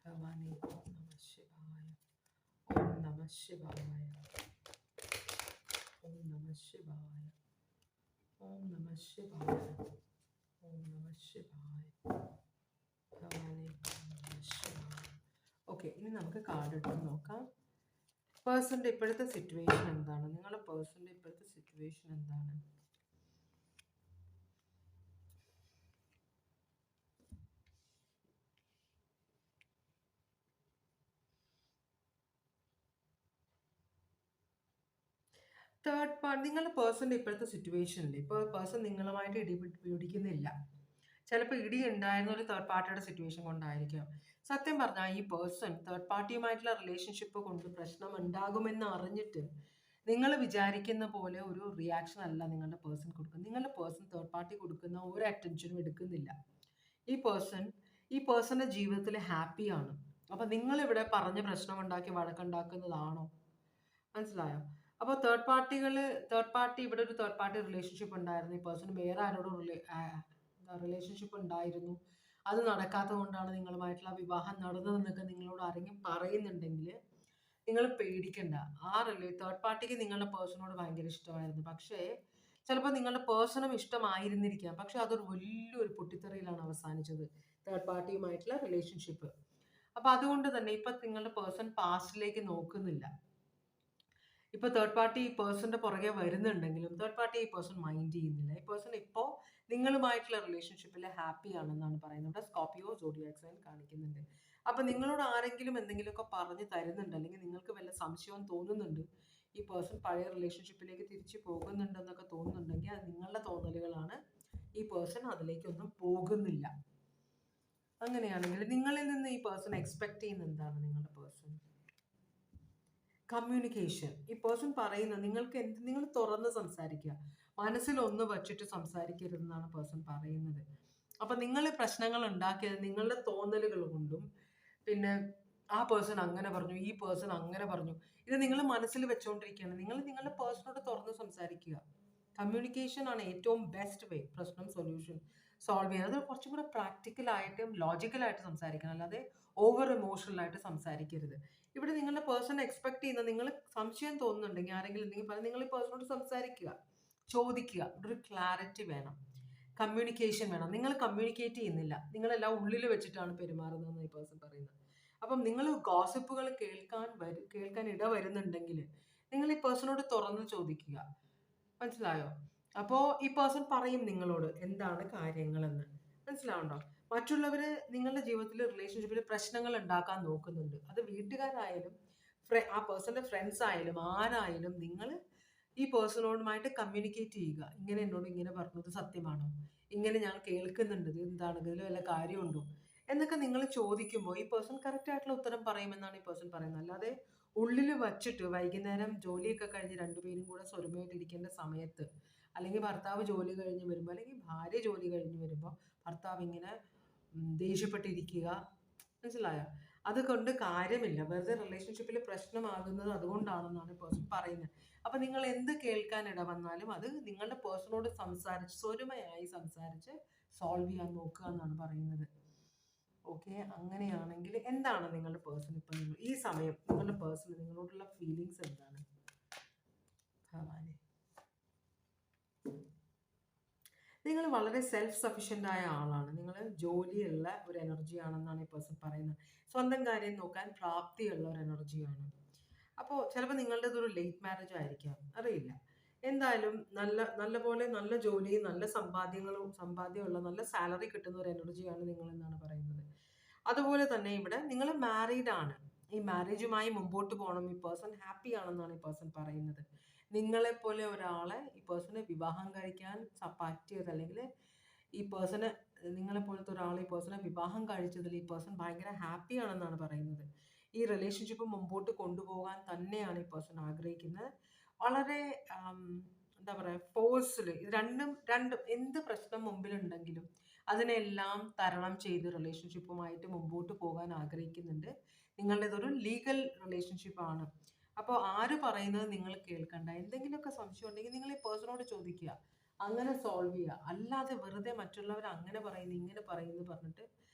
ഭഗവാനേ ഓം നമഃ ശിവായ, ഓം നമഃ ശിവായ, ഓം നമഃ ശിവായ, ഓം നമഃ ശിവായ, ഓം നമഃ ശിവായ, ഭഗവാനേ ഓം നമഃ ശിവായ. ഓക്കെ, ഇനി നമുക്ക് കാർഡ് എടുത്ത് നോക്കാം. പേഴ്സണിൻ്റെ ഇപ്പോഴത്തെ സിറ്റുവേഷൻ എന്താണ്, നിങ്ങളുടെ പേഴ്സണിൻ്റെ ഇപ്പോഴത്തെ സിറ്റുവേഷൻ എന്താണ്? തേർഡ് പാർട്ടി, നിങ്ങളുടെ പേഴ്സണിൻ്റെ ഇപ്പോഴത്തെ സിറ്റുവേഷനിൽ ഇപ്പോൾ പേഴ്സൺ നിങ്ങളുമായിട്ട് പിടിക്കുന്നില്ല. ചിലപ്പോൾ ഉണ്ടായിരുന്ന ഒരു തേർഡ് പാർട്ടിയുടെ സിറ്റുവേഷൻ കൊണ്ടായിരിക്കാം. സത്യം പറഞ്ഞാൽ ഈ പേഴ്സൺ തേർഡ് പാർട്ടിയുമായിട്ടുള്ള റിലേഷൻഷിപ്പ് കൊണ്ട് പ്രശ്നം ഉണ്ടാകുമെന്ന് അറിഞ്ഞിട്ട് നിങ്ങൾ വിചാരിക്കുന്ന പോലെ ഒരു റിയാക്ഷൻ അല്ല നിങ്ങളുടെ പേഴ്സൺ കൊടുക്കുന്നത്. നിങ്ങളുടെ പേഴ്സൺ തേർഡ് പാർട്ടി കൊടുക്കുന്ന ഒരു അറ്റൻഷനും എടുക്കുന്നില്ല. ഈ പേഴ്സന്റെ ജീവിതത്തിൽ ഹാപ്പിയാണ്. അപ്പം നിങ്ങളിവിടെ പറഞ്ഞ് പ്രശ്നമുണ്ടാക്കി വഴക്കുണ്ടാക്കുന്നതാണോ? മനസ്സിലായോ? അപ്പോൾ തേർഡ് പാർട്ടി ഇവിടെ ഒരു തേർഡ് പാർട്ടി റിലേഷൻഷിപ്പ് ഉണ്ടായിരുന്നു. ഈ പേഴ്സൺ വേറെ ആരോടും റിലേഷൻഷിപ്പ് ഉണ്ടായിരുന്നു. അത് നടക്കാത്തത് കൊണ്ടാണ് നിങ്ങളുമായിട്ടുള്ള വിവാഹം നടന്നതെന്നൊക്കെ നിങ്ങളോട് ആരെങ്കിലും പറയുന്നുണ്ടെങ്കിൽ നിങ്ങൾ പേടിക്കണ്ട. തേർഡ് പാർട്ടിക്ക് നിങ്ങളുടെ പേഴ്സണോട് ഭയങ്കര ഇഷ്ടമായിരുന്നു. പക്ഷേ ചിലപ്പോൾ നിങ്ങളുടെ പേഴ്സണും ഇഷ്ടമായിരുന്നിരിക്കാം. പക്ഷെ അതൊരു വലിയൊരു പൊട്ടിത്തെറിയിലാണ് അവസാനിച്ചത്, തേർഡ് പാർട്ടിയുമായിട്ടുള്ള റിലേഷൻഷിപ്പ്. അപ്പോൾ അതുകൊണ്ട് തന്നെ ഇപ്പം നിങ്ങളുടെ പേഴ്സൺ പാസ്റ്റിലേക്ക് നോക്കുന്നില്ല. ഇപ്പോൾ തേർഡ് പാർട്ടി ഈ പേഴ്സന്റെ പുറകെ വരുന്നുണ്ടെങ്കിലും തേർഡ് പാർട്ടി ഈ പേഴ്സൺ മൈൻഡ് ചെയ്യുന്നില്ല. ഈ പേഴ്സൺ ഇപ്പോൾ നിങ്ങളുമായിട്ടുള്ള റിലേഷൻഷിപ്പിൽ ഹാപ്പി ആണെന്നാണ് പറയുന്നത്. ഇവിടെ സ്കോർപിയോ സോഡിയാക് സൈൻ കാണിക്കുന്നുണ്ട്. അപ്പം നിങ്ങളോട് ആരെങ്കിലും എന്തെങ്കിലുമൊക്കെ പറഞ്ഞു തരുന്നുണ്ട്, അല്ലെങ്കിൽ നിങ്ങൾക്ക് വല്ല സംശയവും തോന്നുന്നുണ്ട്, ഈ പേഴ്സൺ പഴയ റിലേഷൻഷിപ്പിലേക്ക് തിരിച്ചു പോകുന്നുണ്ടെന്നൊക്കെ തോന്നുന്നുണ്ടെങ്കിൽ അത് നിങ്ങളുടെ തോന്നലുകളാണ്. ഈ പേഴ്സൺ അതിലേക്കൊന്നും പോകുന്നില്ല. അങ്ങനെയാണെങ്കിൽ നിങ്ങളിൽ നിന്ന് ഈ പേഴ്സൺ എക്സ്പെക്ട് ചെയ്യുന്ന എന്താണ്? നിങ്ങളുടെ പേഴ്സൺ കമ്മ്യൂണിക്കേഷൻ. ഈ പേഴ്സൺ പറയുന്നത് നിങ്ങൾ തുറന്ന് സംസാരിക്കുക, മനസ്സിൽ ഒന്ന് വച്ചിട്ട് സംസാരിക്കരുതെന്നാണ് പേഴ്സൺ പറയുന്നത്. അപ്പം നിങ്ങൾ പ്രശ്നങ്ങൾ ഉണ്ടാക്കിയത് നിങ്ങളുടെ തോന്നലുകൾ കൊണ്ടും, പിന്നെ ആ പേഴ്സൺ അങ്ങനെ പറഞ്ഞു, ഈ പേഴ്സൺ അങ്ങനെ പറഞ്ഞു, ഇത് നിങ്ങൾ മനസ്സിൽ വെച്ചുകൊണ്ടിരിക്കുകയാണ്. നിങ്ങളുടെ പേഴ്സണോട് തുറന്ന് സംസാരിക്കുക. കമ്മ്യൂണിക്കേഷൻ ആണ് ഏറ്റവും ബെസ്റ്റ് വേ പ്രശ്നം സോൾവ് ചെയ്യാൻ. അത് കുറച്ചും കൂടെ പ്രാക്ടിക്കലായിട്ടും ലോജിക്കലായിട്ട് സംസാരിക്കണം, അല്ലാതെ ഓവർ ഇമോഷണലായിട്ട് സംസാരിക്കരുത്. ഇവിടെ നിങ്ങളുടെ പേഴ്സൺ എക്സ്പെക്ട് ചെയ്യുന്ന, നിങ്ങൾ സംശയം തോന്നുന്നുണ്ടെങ്കിൽ ആരെങ്കിലും എന്തെങ്കിലും പറഞ്ഞാൽ നിങ്ങൾ ഈ പേഴ്സണോട് സംസാരിക്കുക, ചോദിക്കുക. ഒരു ക്ലാരിറ്റി വേണം, കമ്മ്യൂണിക്കേഷൻ വേണം. നിങ്ങൾ കമ്മ്യൂണിക്കേറ്റ് ചെയ്യുന്നില്ല, നിങ്ങളെല്ലാം ഉള്ളിൽ വെച്ചിട്ടാണ് പെരുമാറുന്നതെന്ന് ഈ പേഴ്സൺ പറയുന്നത്. അപ്പം നിങ്ങൾ ഗോസിപ്പുകൾ കേൾക്കാൻ ഇട വരുന്നുണ്ടെങ്കിൽ നിങ്ങൾ ഈ പേഴ്സണോട് തുറന്ന് ചോദിക്കുക. മനസ്സിലായോ? അപ്പോൾ ഈ പേഴ്സൺ പറയും നിങ്ങളോട് എന്താണ് കാര്യങ്ങളെന്ന്. മനസ്സിലാവുണ്ടോ? മറ്റുള്ളവർ നിങ്ങളുടെ ജീവിതത്തിൽ റിലേഷൻഷിപ്പിൽ പ്രശ്നങ്ങൾ ഉണ്ടാക്കാൻ നോക്കുന്നുണ്ട്. അത് വീട്ടുകാരായാലും ആ പേഴ്സന്റെ ഫ്രണ്ട്സ് ആയാലും ആരായാലും നിങ്ങൾ ഈ പേഴ്സണോടുമായിട്ട് കമ്മ്യൂണിക്കേറ്റ് ചെയ്യുക. ഇങ്ങനെ എന്നോട് ഇങ്ങനെ പറഞ്ഞത് സത്യമാണോ? ഇങ്ങനെ ഞാൻ കേൾക്കുന്നുണ്ട്, ഇത് എന്താണ്, ഇതിൽ വല്ല കാര്യമുണ്ടോ എന്നൊക്കെ നിങ്ങൾ ചോദിക്കുമ്പോൾ ഈ പേഴ്സൺ കറക്റ്റ് ആയിട്ടുള്ള ഉത്തരം പറയുമെന്നാണ് ഈ പേഴ്സൺ പറയുന്നത്. അല്ലാതെ ഉള്ളിൽ വച്ചിട്ട് വൈകുന്നേരം ജോലിയൊക്കെ കഴിഞ്ഞ് രണ്ടുപേരും കൂടെ സ്വരമായിട്ടിരിക്കേണ്ട സമയത്ത്, അല്ലെങ്കിൽ ഭർത്താവ് ജോലി കഴിഞ്ഞ് വരുമ്പോൾ, അല്ലെങ്കിൽ ഭാര്യ ജോലി കഴിഞ്ഞ് വരുമ്പോൾ ഭർത്താവ് ഇങ്ങനെ ദേഷ്യപ്പെട്ടിരിക്കുക, മനസ്സിലായോ? അതുകൊണ്ട് കാര്യമില്ല. വെറുതെ റിലേഷൻഷിപ്പിൽ പ്രശ്നമാകുന്നത് അതുകൊണ്ടാണെന്നാണ് പേഴ്സൺ പറയുന്നത്. അപ്പൊ നിങ്ങൾ എന്ത് കേൾക്കാൻ ഇടവന്നാലും അത് നിങ്ങളുടെ പേഴ്സണോട് സംസാരിച്ച് സ്വരമയായി സംസാരിച്ച് സോൾവ് ചെയ്യാൻ നോക്കുക എന്നാണ് പറയുന്നത്. ഓക്കെ, അങ്ങനെയാണെങ്കിൽ എന്താണ് നിങ്ങളുടെ പേഴ്സൺ ഇപ്പൊ ഈ സമയം നിങ്ങളുടെ പേഴ്സൺ നിങ്ങളോടുള്ള ഫീലിങ്സ് എന്താണ്? ഭഗവാനെ, നിങ്ങൾ വളരെ സെൽഫ് സഫിഷ്യൻ്റ് ആയ ആളാണ്. നിങ്ങൾ ജോലിയുള്ള ഒരു എനർജിയാണെന്നാണ് ഈ പേഴ്സൺ പറയുന്നത്. സ്വന്തം കാര്യം നോക്കാൻ പ്രാപ്തിയുള്ള ഒരു എനർജിയാണ്. അപ്പോൾ ചിലപ്പോൾ നിങ്ങളുടേതൊരു ലേറ്റ് മാരേജ് ആയിരിക്കാം, അറിയില്ല. എന്തായാലും നല്ലപോലെ നല്ല ജോലിയും നല്ല സമ്പാദ്യമുള്ള നല്ല സാലറി കിട്ടുന്ന ഒരു എനർജിയാണ് നിങ്ങൾ എന്നാണ് പറയുന്നത്. അതുപോലെ തന്നെ ഇവിടെ നിങ്ങൾ മാരീഡ് ആണ്. ഈ മാരേജുമായി മുമ്പോട്ട് പോകണം. ഈ പേഴ്സൺ ഹാപ്പി ആണെന്നാണ് ഈ പേഴ്സൺ പറയുന്നത്. നിങ്ങളെപ്പോലെ ഒരാളെ ഈ പേഴ്സണെ വിവാഹം കഴിക്കാൻ പറ്റിയത്, അല്ലെങ്കിൽ ഈ പേഴ്സണ് നിങ്ങളെപ്പോലത്തെ ഒരാളെ ഈ പേഴ്സണെ വിവാഹം കഴിച്ചതിൽ ഈ പേഴ്സൺ ഭയങ്കര ഹാപ്പി ആണെന്നാണ് പറയുന്നത്. ഈ റിലേഷൻഷിപ്പ് മുമ്പോട്ട് കൊണ്ടുപോകാൻ തന്നെയാണ് ഈ പേഴ്സൺ ആഗ്രഹിക്കുന്നത്. വളരെ എന്താ പറയുക, ഫോഴ്സിൽ ഇത് രണ്ടും എന്ത് പ്രശ്നം മുമ്പിലുണ്ടെങ്കിലും അതിനെല്ലാം തരണം ചെയ്ത് റിലേഷൻഷിപ്പുമായിട്ട് മുമ്പോട്ട് പോകാൻ ആഗ്രഹിക്കുന്നുണ്ട്. നിങ്ങളുടേതൊരു ലീഗൽ റിലേഷൻഷിപ്പാണ്. അപ്പോൾ ആര് പറയുന്നത് നിങ്ങൾ കേൾക്കണ്ട. എന്തെങ്കിലുമൊക്കെ സംശയം ഉണ്ടെങ്കിൽ നിങ്ങൾ ഈ പേഴ്സണോട് ചോദിക്കുക, അങ്ങനെ സോൾവ് ചെയ്യുക. അല്ലാതെ വെറുതെ മറ്റുള്ളവർ അങ്ങനെ പറയുന്നു ഇങ്ങനെ പറയുന്നു പറഞ്ഞിട്ട്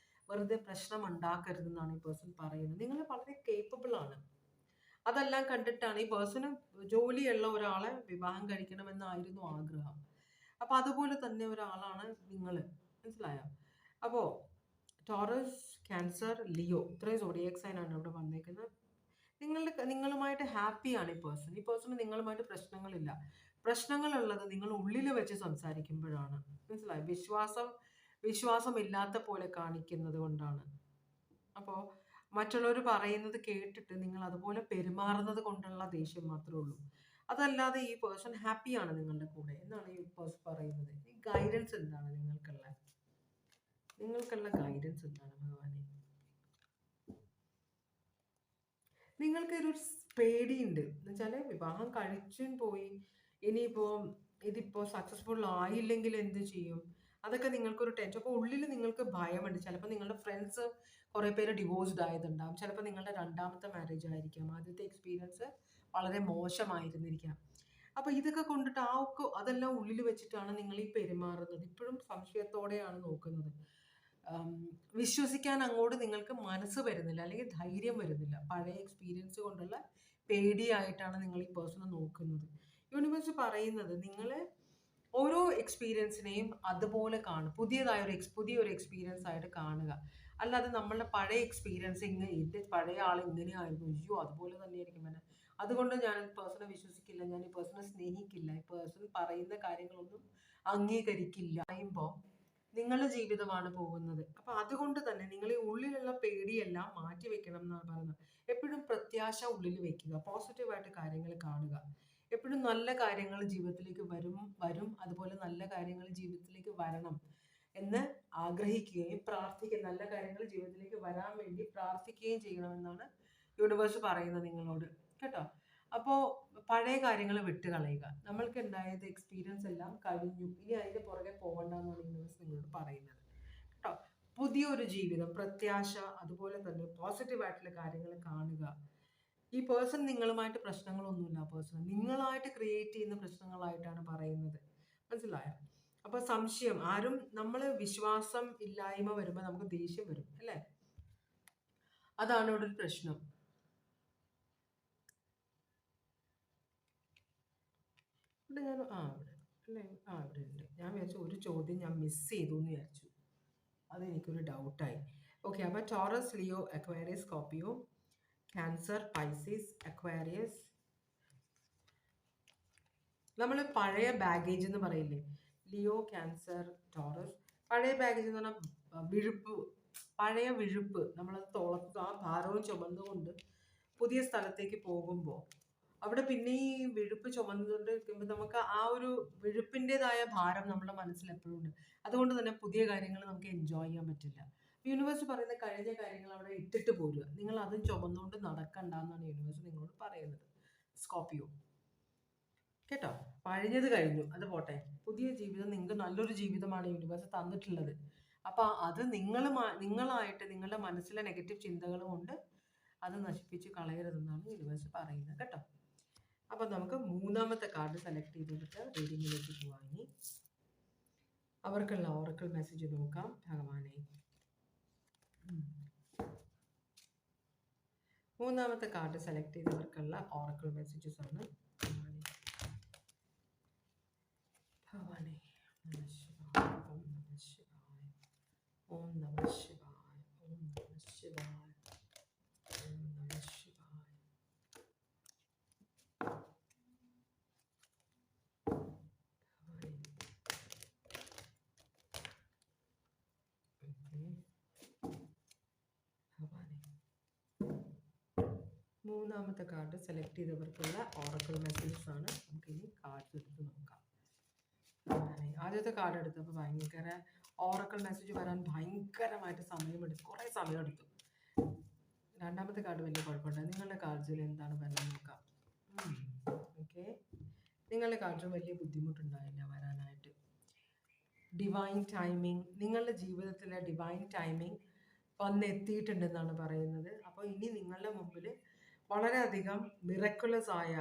വെറുതെ പ്രശ്നം ഉണ്ടാക്കരുതെന്നാണ് ഈ പേഴ്സൺ പറയുന്നത്. നിങ്ങൾ വളരെ കേപ്പബിൾ ആണ്. അതെല്ലാം കണ്ടിട്ടാണ് ഈ പേഴ്സണ് ജോലിയുള്ള ഒരാളെ വിവാഹം കഴിക്കണമെന്നായിരുന്നു ആഗ്രഹം. അപ്പൊ അതുപോലെ തന്നെ ഒരാളാണ് നിങ്ങൾ, മനസ്സിലായോ? അപ്പോ ടോറസ്, ക്യാൻസർ, ലിയോ, ഇത്രയും സോഡിയക് സൈൻ ആണ് ഇവിടെ വന്നേക്കുന്നത്. നിങ്ങളുമായിട്ട് ഹാപ്പിയാണ് ഈ പേഴ്സൺ. ഈ പേഴ്സണ് നിങ്ങളുമായിട്ട് പ്രശ്നങ്ങളില്ല. പ്രശ്നങ്ങളുള്ളത് നിങ്ങൾ ഉള്ളിൽ വെച്ച് സംസാരിക്കുമ്പോഴാണ്, മനസ്സിലായോ? വിശ്വാസമില്ലാത്ത പോലെ കാണിക്കുന്നത് കൊണ്ടാണ്. അപ്പോൾ മറ്റുള്ളവർ പറയുന്നത് കേട്ടിട്ട് നിങ്ങൾ അതുപോലെ പെരുമാറുന്നത് കൊണ്ടുള്ള ദേഷ്യം മാത്രമേ ഉള്ളൂ. അതല്ലാതെ ഈ പേഴ്സൺ ഹാപ്പിയാണ് നിങ്ങളുടെ കൂടെ എന്നാണ് ഈ പേഴ്സൺ പറയുന്നത്. ഈ ഗൈഡൻസ് എന്താണ് നിങ്ങൾക്കുള്ള ഗൈഡൻസ് എന്താണ് ഭഗവാനെ? നിങ്ങൾക്കൊരു പേടിയുണ്ട് എന്ന് വെച്ചാല് വിവാഹം കഴിച്ചും പോയി, ഇതിപ്പോ സക്സസ്ഫുൾ ആയില്ലെങ്കിൽ എന്ത് ചെയ്യും, അതൊക്കെ നിങ്ങൾക്കൊരു ടെൻഷൻ. അപ്പോൾ ഉള്ളിൽ നിങ്ങൾക്ക് ഭയമുണ്ട്. ചിലപ്പോൾ നിങ്ങളുടെ ഫ്രണ്ട്സ് കുറേ പേര് ഡിവോഴ്സ്ഡ് ആയതുണ്ടാവും. ചിലപ്പോൾ നിങ്ങളുടെ രണ്ടാമത്തെ മാരേജ് ആയിരിക്കാം. ആദ്യത്തെ എക്സ്പീരിയൻസ് വളരെ മോശമായിരുന്നിരിക്കാം. അപ്പോൾ ഇതൊക്കെ കൊണ്ടിട്ട് അതെല്ലാം ഉള്ളിൽ വെച്ചിട്ടാണ് നിങ്ങൾ ഈ പെരുമാറുന്നത്. ഇപ്പോഴും സംശയത്തോടെയാണ് നോക്കുന്നത്. വിശ്വസിക്കാൻ അങ്ങോട്ട് നിങ്ങൾക്ക് മനസ്സ് വരുന്നില്ല, അല്ലെങ്കിൽ ധൈര്യം വരുന്നില്ല. പഴയ എക്സ്പീരിയൻസ് കൊണ്ടുള്ള പേടിയായിട്ടാണ് നിങ്ങൾ ഈ പേഴ്സണെ നോക്കുന്നത്. യൂണിവേഴ്സ് പറയുന്നത് നിങ്ങൾ ഓരോ എക്സ്പീരിയൻസിനെയും അതുപോലെ കാണും. പുതിയൊരു എക്സ്പീരിയൻസ് ആയിട്ട് കാണുക. അല്ലാതെ നമ്മളുടെ പഴയ എക്സ്പീരിയൻസ് എൻ്റെ പഴയ ആൾ ഇങ്ങനെയായിരുന്നു, അയ്യോ അതുപോലെ തന്നെയായിരിക്കും എന്നെ, അതുകൊണ്ട് ഞാൻ ഈ പേഴ്സണെ വിശ്വസിക്കില്ല, ഞാൻ ഈ പേഴ്സണെ സ്നേഹിക്കില്ല, ഈ പേഴ്സൺ പറയുന്ന കാര്യങ്ങളൊന്നും അംഗീകരിക്കില്ല പറയുമ്പോൾ നിങ്ങളുടെ ജീവിതമാണ് പോകുന്നത്. അപ്പൊ അതുകൊണ്ട് തന്നെ നിങ്ങൾ ഈ ഉള്ളിലുള്ള പേടിയെല്ലാം മാറ്റി വെക്കണം എന്നാണ് പറയുന്നത്. എപ്പോഴും പ്രത്യാശ ഉള്ളിൽ വെക്കുക, പോസിറ്റീവായിട്ട് കാര്യങ്ങൾ കാണുക. എപ്പോഴും നല്ല കാര്യങ്ങൾ ജീവിതത്തിലേക്ക് വരും. അതുപോലെ നല്ല കാര്യങ്ങൾ ജീവിതത്തിലേക്ക് വരണം എന്ന് ആഗ്രഹിക്കുകയും പ്രാർത്ഥിക്കുക. നല്ല കാര്യങ്ങൾ ജീവിതത്തിലേക്ക് വരാൻ വേണ്ടി പ്രാർത്ഥിക്കുകയും ചെയ്യണമെന്നാണ് യൂണിവേഴ്സ് പറയുന്നത് നിങ്ങളോട്, കേട്ടോ? അപ്പോൾ പഴയ കാര്യങ്ങൾ വിട്ടുകളയുക. നമ്മൾക്ക് ഉണ്ടായത് എക്സ്പീരിയൻസ് എല്ലാം കഴിഞ്ഞു, ഇനി അതിന്റെ പുറകെ പോകണ്ടെന്നാണ് യൂണിവേഴ്സ് നിങ്ങളോട് പറയുന്നത്, കേട്ടോ? പുതിയൊരു ജീവിതം, പ്രത്യാശ, അതുപോലെ തന്നെ പോസിറ്റീവായിട്ടുള്ള കാര്യങ്ങൾ കാണുക. ഈ പേഴ്സൺ നിങ്ങളുമായിട്ട് പ്രശ്നങ്ങളൊന്നുമില്ല. പേഴ്സൺ നിങ്ങളായിട്ട് ക്രിയേറ്റ് ചെയ്യുന്ന പ്രശ്നങ്ങളായിട്ടാണ് പറയുന്നത്, മനസ്സിലായോ? അപ്പൊ സംശയം നമ്മൾ വിശ്വാസം ഇല്ലായ്മ വരുമ്പോൾ നമുക്ക് ദേഷ്യം വരും, അല്ലേ? അതാണ് ഇവിടെ ഒരു പ്രശ്നം. ഇവിടെ ഞാൻ ഇവിടെ ഉണ്ട്. ഞാൻ വിചാരിച്ചു ഒരു ചോദ്യം ഞാൻ മിസ് ചെയ്തു എന്ന് വിചാരിച്ചു. അതെനിക്കൊരു ഡൗട്ടായി. ഓക്കെ, അപ്പോൾ Taurus, Leo, Aquarius, Scorpio, Cancer, Pisces, Aquarius. നമ്മൾ പഴയ ബാഗേജ് എന്ന് പറയില്ലേ, ലിയോ, ക്യാൻസർ, ടോറസ്. പഴയ ബാഗേജ് എന്ന് പറഞ്ഞാൽ വിഴുപ്പ്, പഴയ വിഴുപ്പ്, നമ്മളത് തോളത്ത് ആ ഭാരവും ചുമന്നുകൊണ്ട് പുതിയ സ്ഥലത്തേക്ക് പോകുമ്പോൾ അവിടെ പിന്നെ ഈ വിഴുപ്പ് ചുമന്നുകൊണ്ട് ഇരിക്കുമ്പോൾ നമുക്ക് ആ ഒരു വിഴുപ്പിൻ്റെതായ ഭാരം നമ്മുടെ മനസ്സിൽ എപ്പോഴും ഉണ്ട്. അതുകൊണ്ട് തന്നെ പുതിയ കാര്യങ്ങൾ നമുക്ക് എൻജോയ് ചെയ്യാൻ പറ്റില്ല. യൂണിവേഴ്സ് പറയുന്ന കഴിഞ്ഞ കാര്യങ്ങൾ അവിടെ ഇട്ടിട്ട് പോരുക, നിങ്ങൾ അതും ചുമന്നുകൊണ്ട് നടക്കണ്ട എന്നാണ് യൂണിവേഴ്സ് നിങ്ങളോട് പറയുന്നത്. സ്കോർപ്പിയോ, കേട്ടോ, പഴഞ്ഞത് കഴിഞ്ഞു, അത് പോട്ടെ. പുതിയ ജീവിതം, നിങ്ങൾക്ക് നല്ലൊരു ജീവിതമാണ് യൂണിവേഴ്സ് തന്നിട്ടുള്ളത്. അപ്പൊ അത് നിങ്ങളായിട്ട് നിങ്ങളുടെ മനസ്സിലെ നെഗറ്റീവ് ചിന്തകൾ കൊണ്ട് അത് നശിപ്പിച്ച് കളയരുതെന്നാണ് യൂണിവേഴ്സ് പറയുന്നത്, കേട്ടോ. അപ്പൊ നമുക്ക് മൂന്നാമത്തെ കാർഡ് സെലക്ട് ചെയ്തിട്ട് റീഡിങ്ങിലേക്ക് പോവാങ്ങി അവർക്കുള്ള ഓറക്കിൾ മെസ്സേജ് നോക്കാം. ഭഗവാനെ, മൂന്നാമത്തെ കാർഡ് സെലക്ട് ചെയ്തവർക്കുള്ള ഓറക്കിൾ മെസ്സേജസ് ആണ്. ഭഗവാനെ, ഓം നമഃ ശിവായ, ഓം നമഃ ശിവായ, ഓം നമഃ ശിവായ. മൂന്നാമത്തെ കാർഡ് സെലക്ട് ചെയ്തവർക്കുള്ള ഓറക്കിൾ മെസ്സേജസ് ആണ്. നമുക്ക് ഇനി കാർഡ് എടുത്ത് നോക്കാം. ആദ്യത്തെ കാർഡ് എടുത്തപ്പോൾ ഭയങ്കര ഓറക്കിൾ മെസ്സേജ് വരാൻ ഭയങ്കരമായിട്ട് സമയമെടുത്തു, കുറേ സമയമെടുത്തു. രണ്ടാമത്തെ കാർഡ് വലിയ കുഴപ്പമില്ല. നിങ്ങളുടെ കാർഡ്സിൽ എന്താണ് വരാൻ നോക്കാം. ഓക്കെ, നിങ്ങളുടെ കാർഡ്സിൽ വലിയ ബുദ്ധിമുട്ടുണ്ടായില്ല വരാനായിട്ട്. ഡിവൈൻ ടൈമിങ്, നിങ്ങളുടെ ജീവിതത്തിലെ ഡിവൈൻ ടൈമിങ് വന്നെത്തിയിട്ടുണ്ടെന്നാണ് പറയുന്നത്. അപ്പോൾ ഇനി നിങ്ങളുടെ മുമ്പിൽ വളരെയധികം മിറക്കുലസ് ആയ,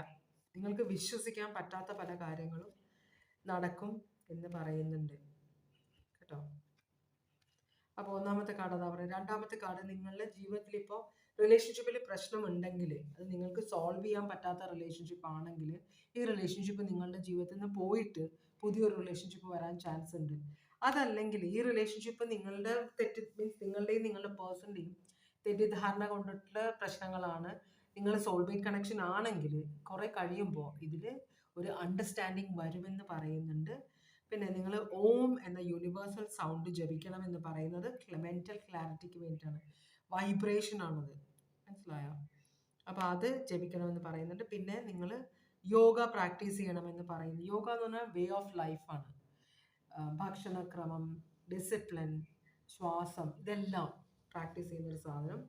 നിങ്ങൾക്ക് വിശ്വസിക്കാൻ പറ്റാത്ത പല കാര്യങ്ങളും നടക്കും എന്ന് പറയുന്നുണ്ട്, കേട്ടോ. അപ്പോൾ ഒന്നാമത്തെ കാർഡ് അതാ പറയുന്നത്. രണ്ടാമത്തെ കാർഡ്, നിങ്ങളുടെ ജീവിതത്തിൽ ഇപ്പോൾ റിലേഷൻഷിപ്പിൽ പ്രശ്നമുണ്ടെങ്കിൽ, അത് നിങ്ങൾക്ക് സോൾവ് ചെയ്യാൻ പറ്റാത്ത റിലേഷൻഷിപ്പ് ആണെങ്കിൽ, ഈ റിലേഷൻഷിപ്പ് നിങ്ങളുടെ ജീവിതത്തിൽ നിന്ന് പോയിട്ട് പുതിയൊരു റിലേഷൻഷിപ്പ് വരാൻ ചാൻസ് ഉണ്ട്. അതല്ലെങ്കിൽ ഈ റിലേഷൻഷിപ്പ് നിങ്ങളുടെ മീൻസ് നിങ്ങളുടെയും നിങ്ങളുടെ പേഴ്സണിൻ്റെയും തെറ്റിദ്ധാരണ കൊണ്ടിട്ടുള്ള പ്രശ്നങ്ങളാണ്. നിങ്ങൾ സോൾമേറ്റ് കണക്ഷൻ ആണെങ്കിൽ കുറെ കഴിയുമ്പോൾ ഇതിൽ ഒരു അണ്ടർസ്റ്റാൻഡിങ് വരുമെന്ന് പറയുന്നുണ്ട്. പിന്നെ നിങ്ങൾ ഓം എന്ന യൂണിവേഴ്സൽ സൗണ്ട് ജപിക്കണമെന്ന് പറയുന്നത് മെന്റൽ ക്ലാരിറ്റിക്ക് വേണ്ടിയിട്ടാണ്, വൈബ്രേഷൻ ആണത്, മനസ്സിലായോ? അപ്പോൾ അത് ജപിക്കണമെന്ന് പറയുന്നുണ്ട്. പിന്നെ നിങ്ങൾ യോഗ പ്രാക്ടീസ് ചെയ്യണമെന്ന് പറയുന്നു. യോഗ എന്ന് പറഞ്ഞാൽ വേ ഓഫ് ലൈഫാണ്. ഭക്ഷണക്രമം, ഡിസിപ്ലിൻ, ശ്വാസം, ഇതെല്ലാം പ്രാക്ടീസ് ചെയ്യുന്നൊരു സാധനം.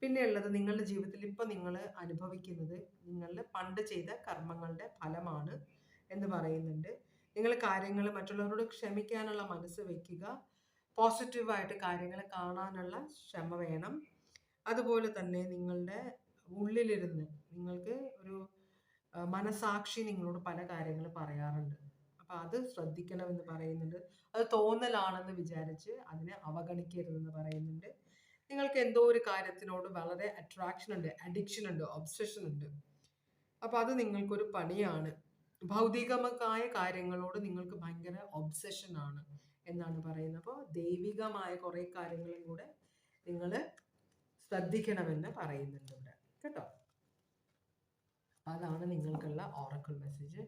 പിന്നെ ഉള്ളത്, നിങ്ങളുടെ ജീവിതത്തിൽ ഇപ്പോൾ നിങ്ങൾ അനുഭവിക്കുന്നത് നിങ്ങൾ പണ്ട് ചെയ്ത കർമ്മങ്ങളുടെ ഫലമാണ് എന്ന് പറയുന്നുണ്ട്. നിങ്ങൾ കാര്യങ്ങൾ മറ്റുള്ളവരോട് ക്ഷമിക്കാനുള്ള മനസ്സ് വയ്ക്കുക, പോസിറ്റീവായിട്ട് കാര്യങ്ങൾ കാണാനുള്ള ക്ഷമ വേണം. അതുപോലെ തന്നെ നിങ്ങളുടെ ഉള്ളിലിരുന്ന് നിങ്ങൾക്ക് ഒരു മനസാക്ഷി നിങ്ങളോട് പല കാര്യങ്ങൾ പറയാറുണ്ട്. അപ്പം അത് ശ്രദ്ധിക്കണമെന്ന് പറയുന്നുണ്ട്. അത് തോന്നലാണെന്ന് വിചാരിച്ച് അതിനെ അവഗണിക്കരുതെന്ന് പറയുന്നുണ്ട്. നിങ്ങൾക്ക് എന്തോ ഒരു കാര്യത്തിനോട് വളരെ അട്രാക്ഷൻ ഉണ്ട്, അഡിക്ഷൻ ഉണ്ട്, ഒബ്സഷൻ ഉണ്ട്. അപ്പം അത് നിങ്ങൾക്കൊരു പണിയാണ്. ഭൗതികമായ കാര്യങ്ങളോട് നിങ്ങൾക്ക് ഭയങ്കര ഒബ്സഷൻ ആണ് എന്നാണ് പറയുന്നത്. അപ്പോൾ ദൈവികമായ കുറേ കാര്യങ്ങളും കൂടെ നിങ്ങൾ ശ്രദ്ധിക്കണമെന്ന് പറയുന്നുണ്ട് ഇവിടെ, കേട്ടോ. അതാണ് നിങ്ങൾക്കുള്ള ഓറക്കിൾ മെസ്സേജ്.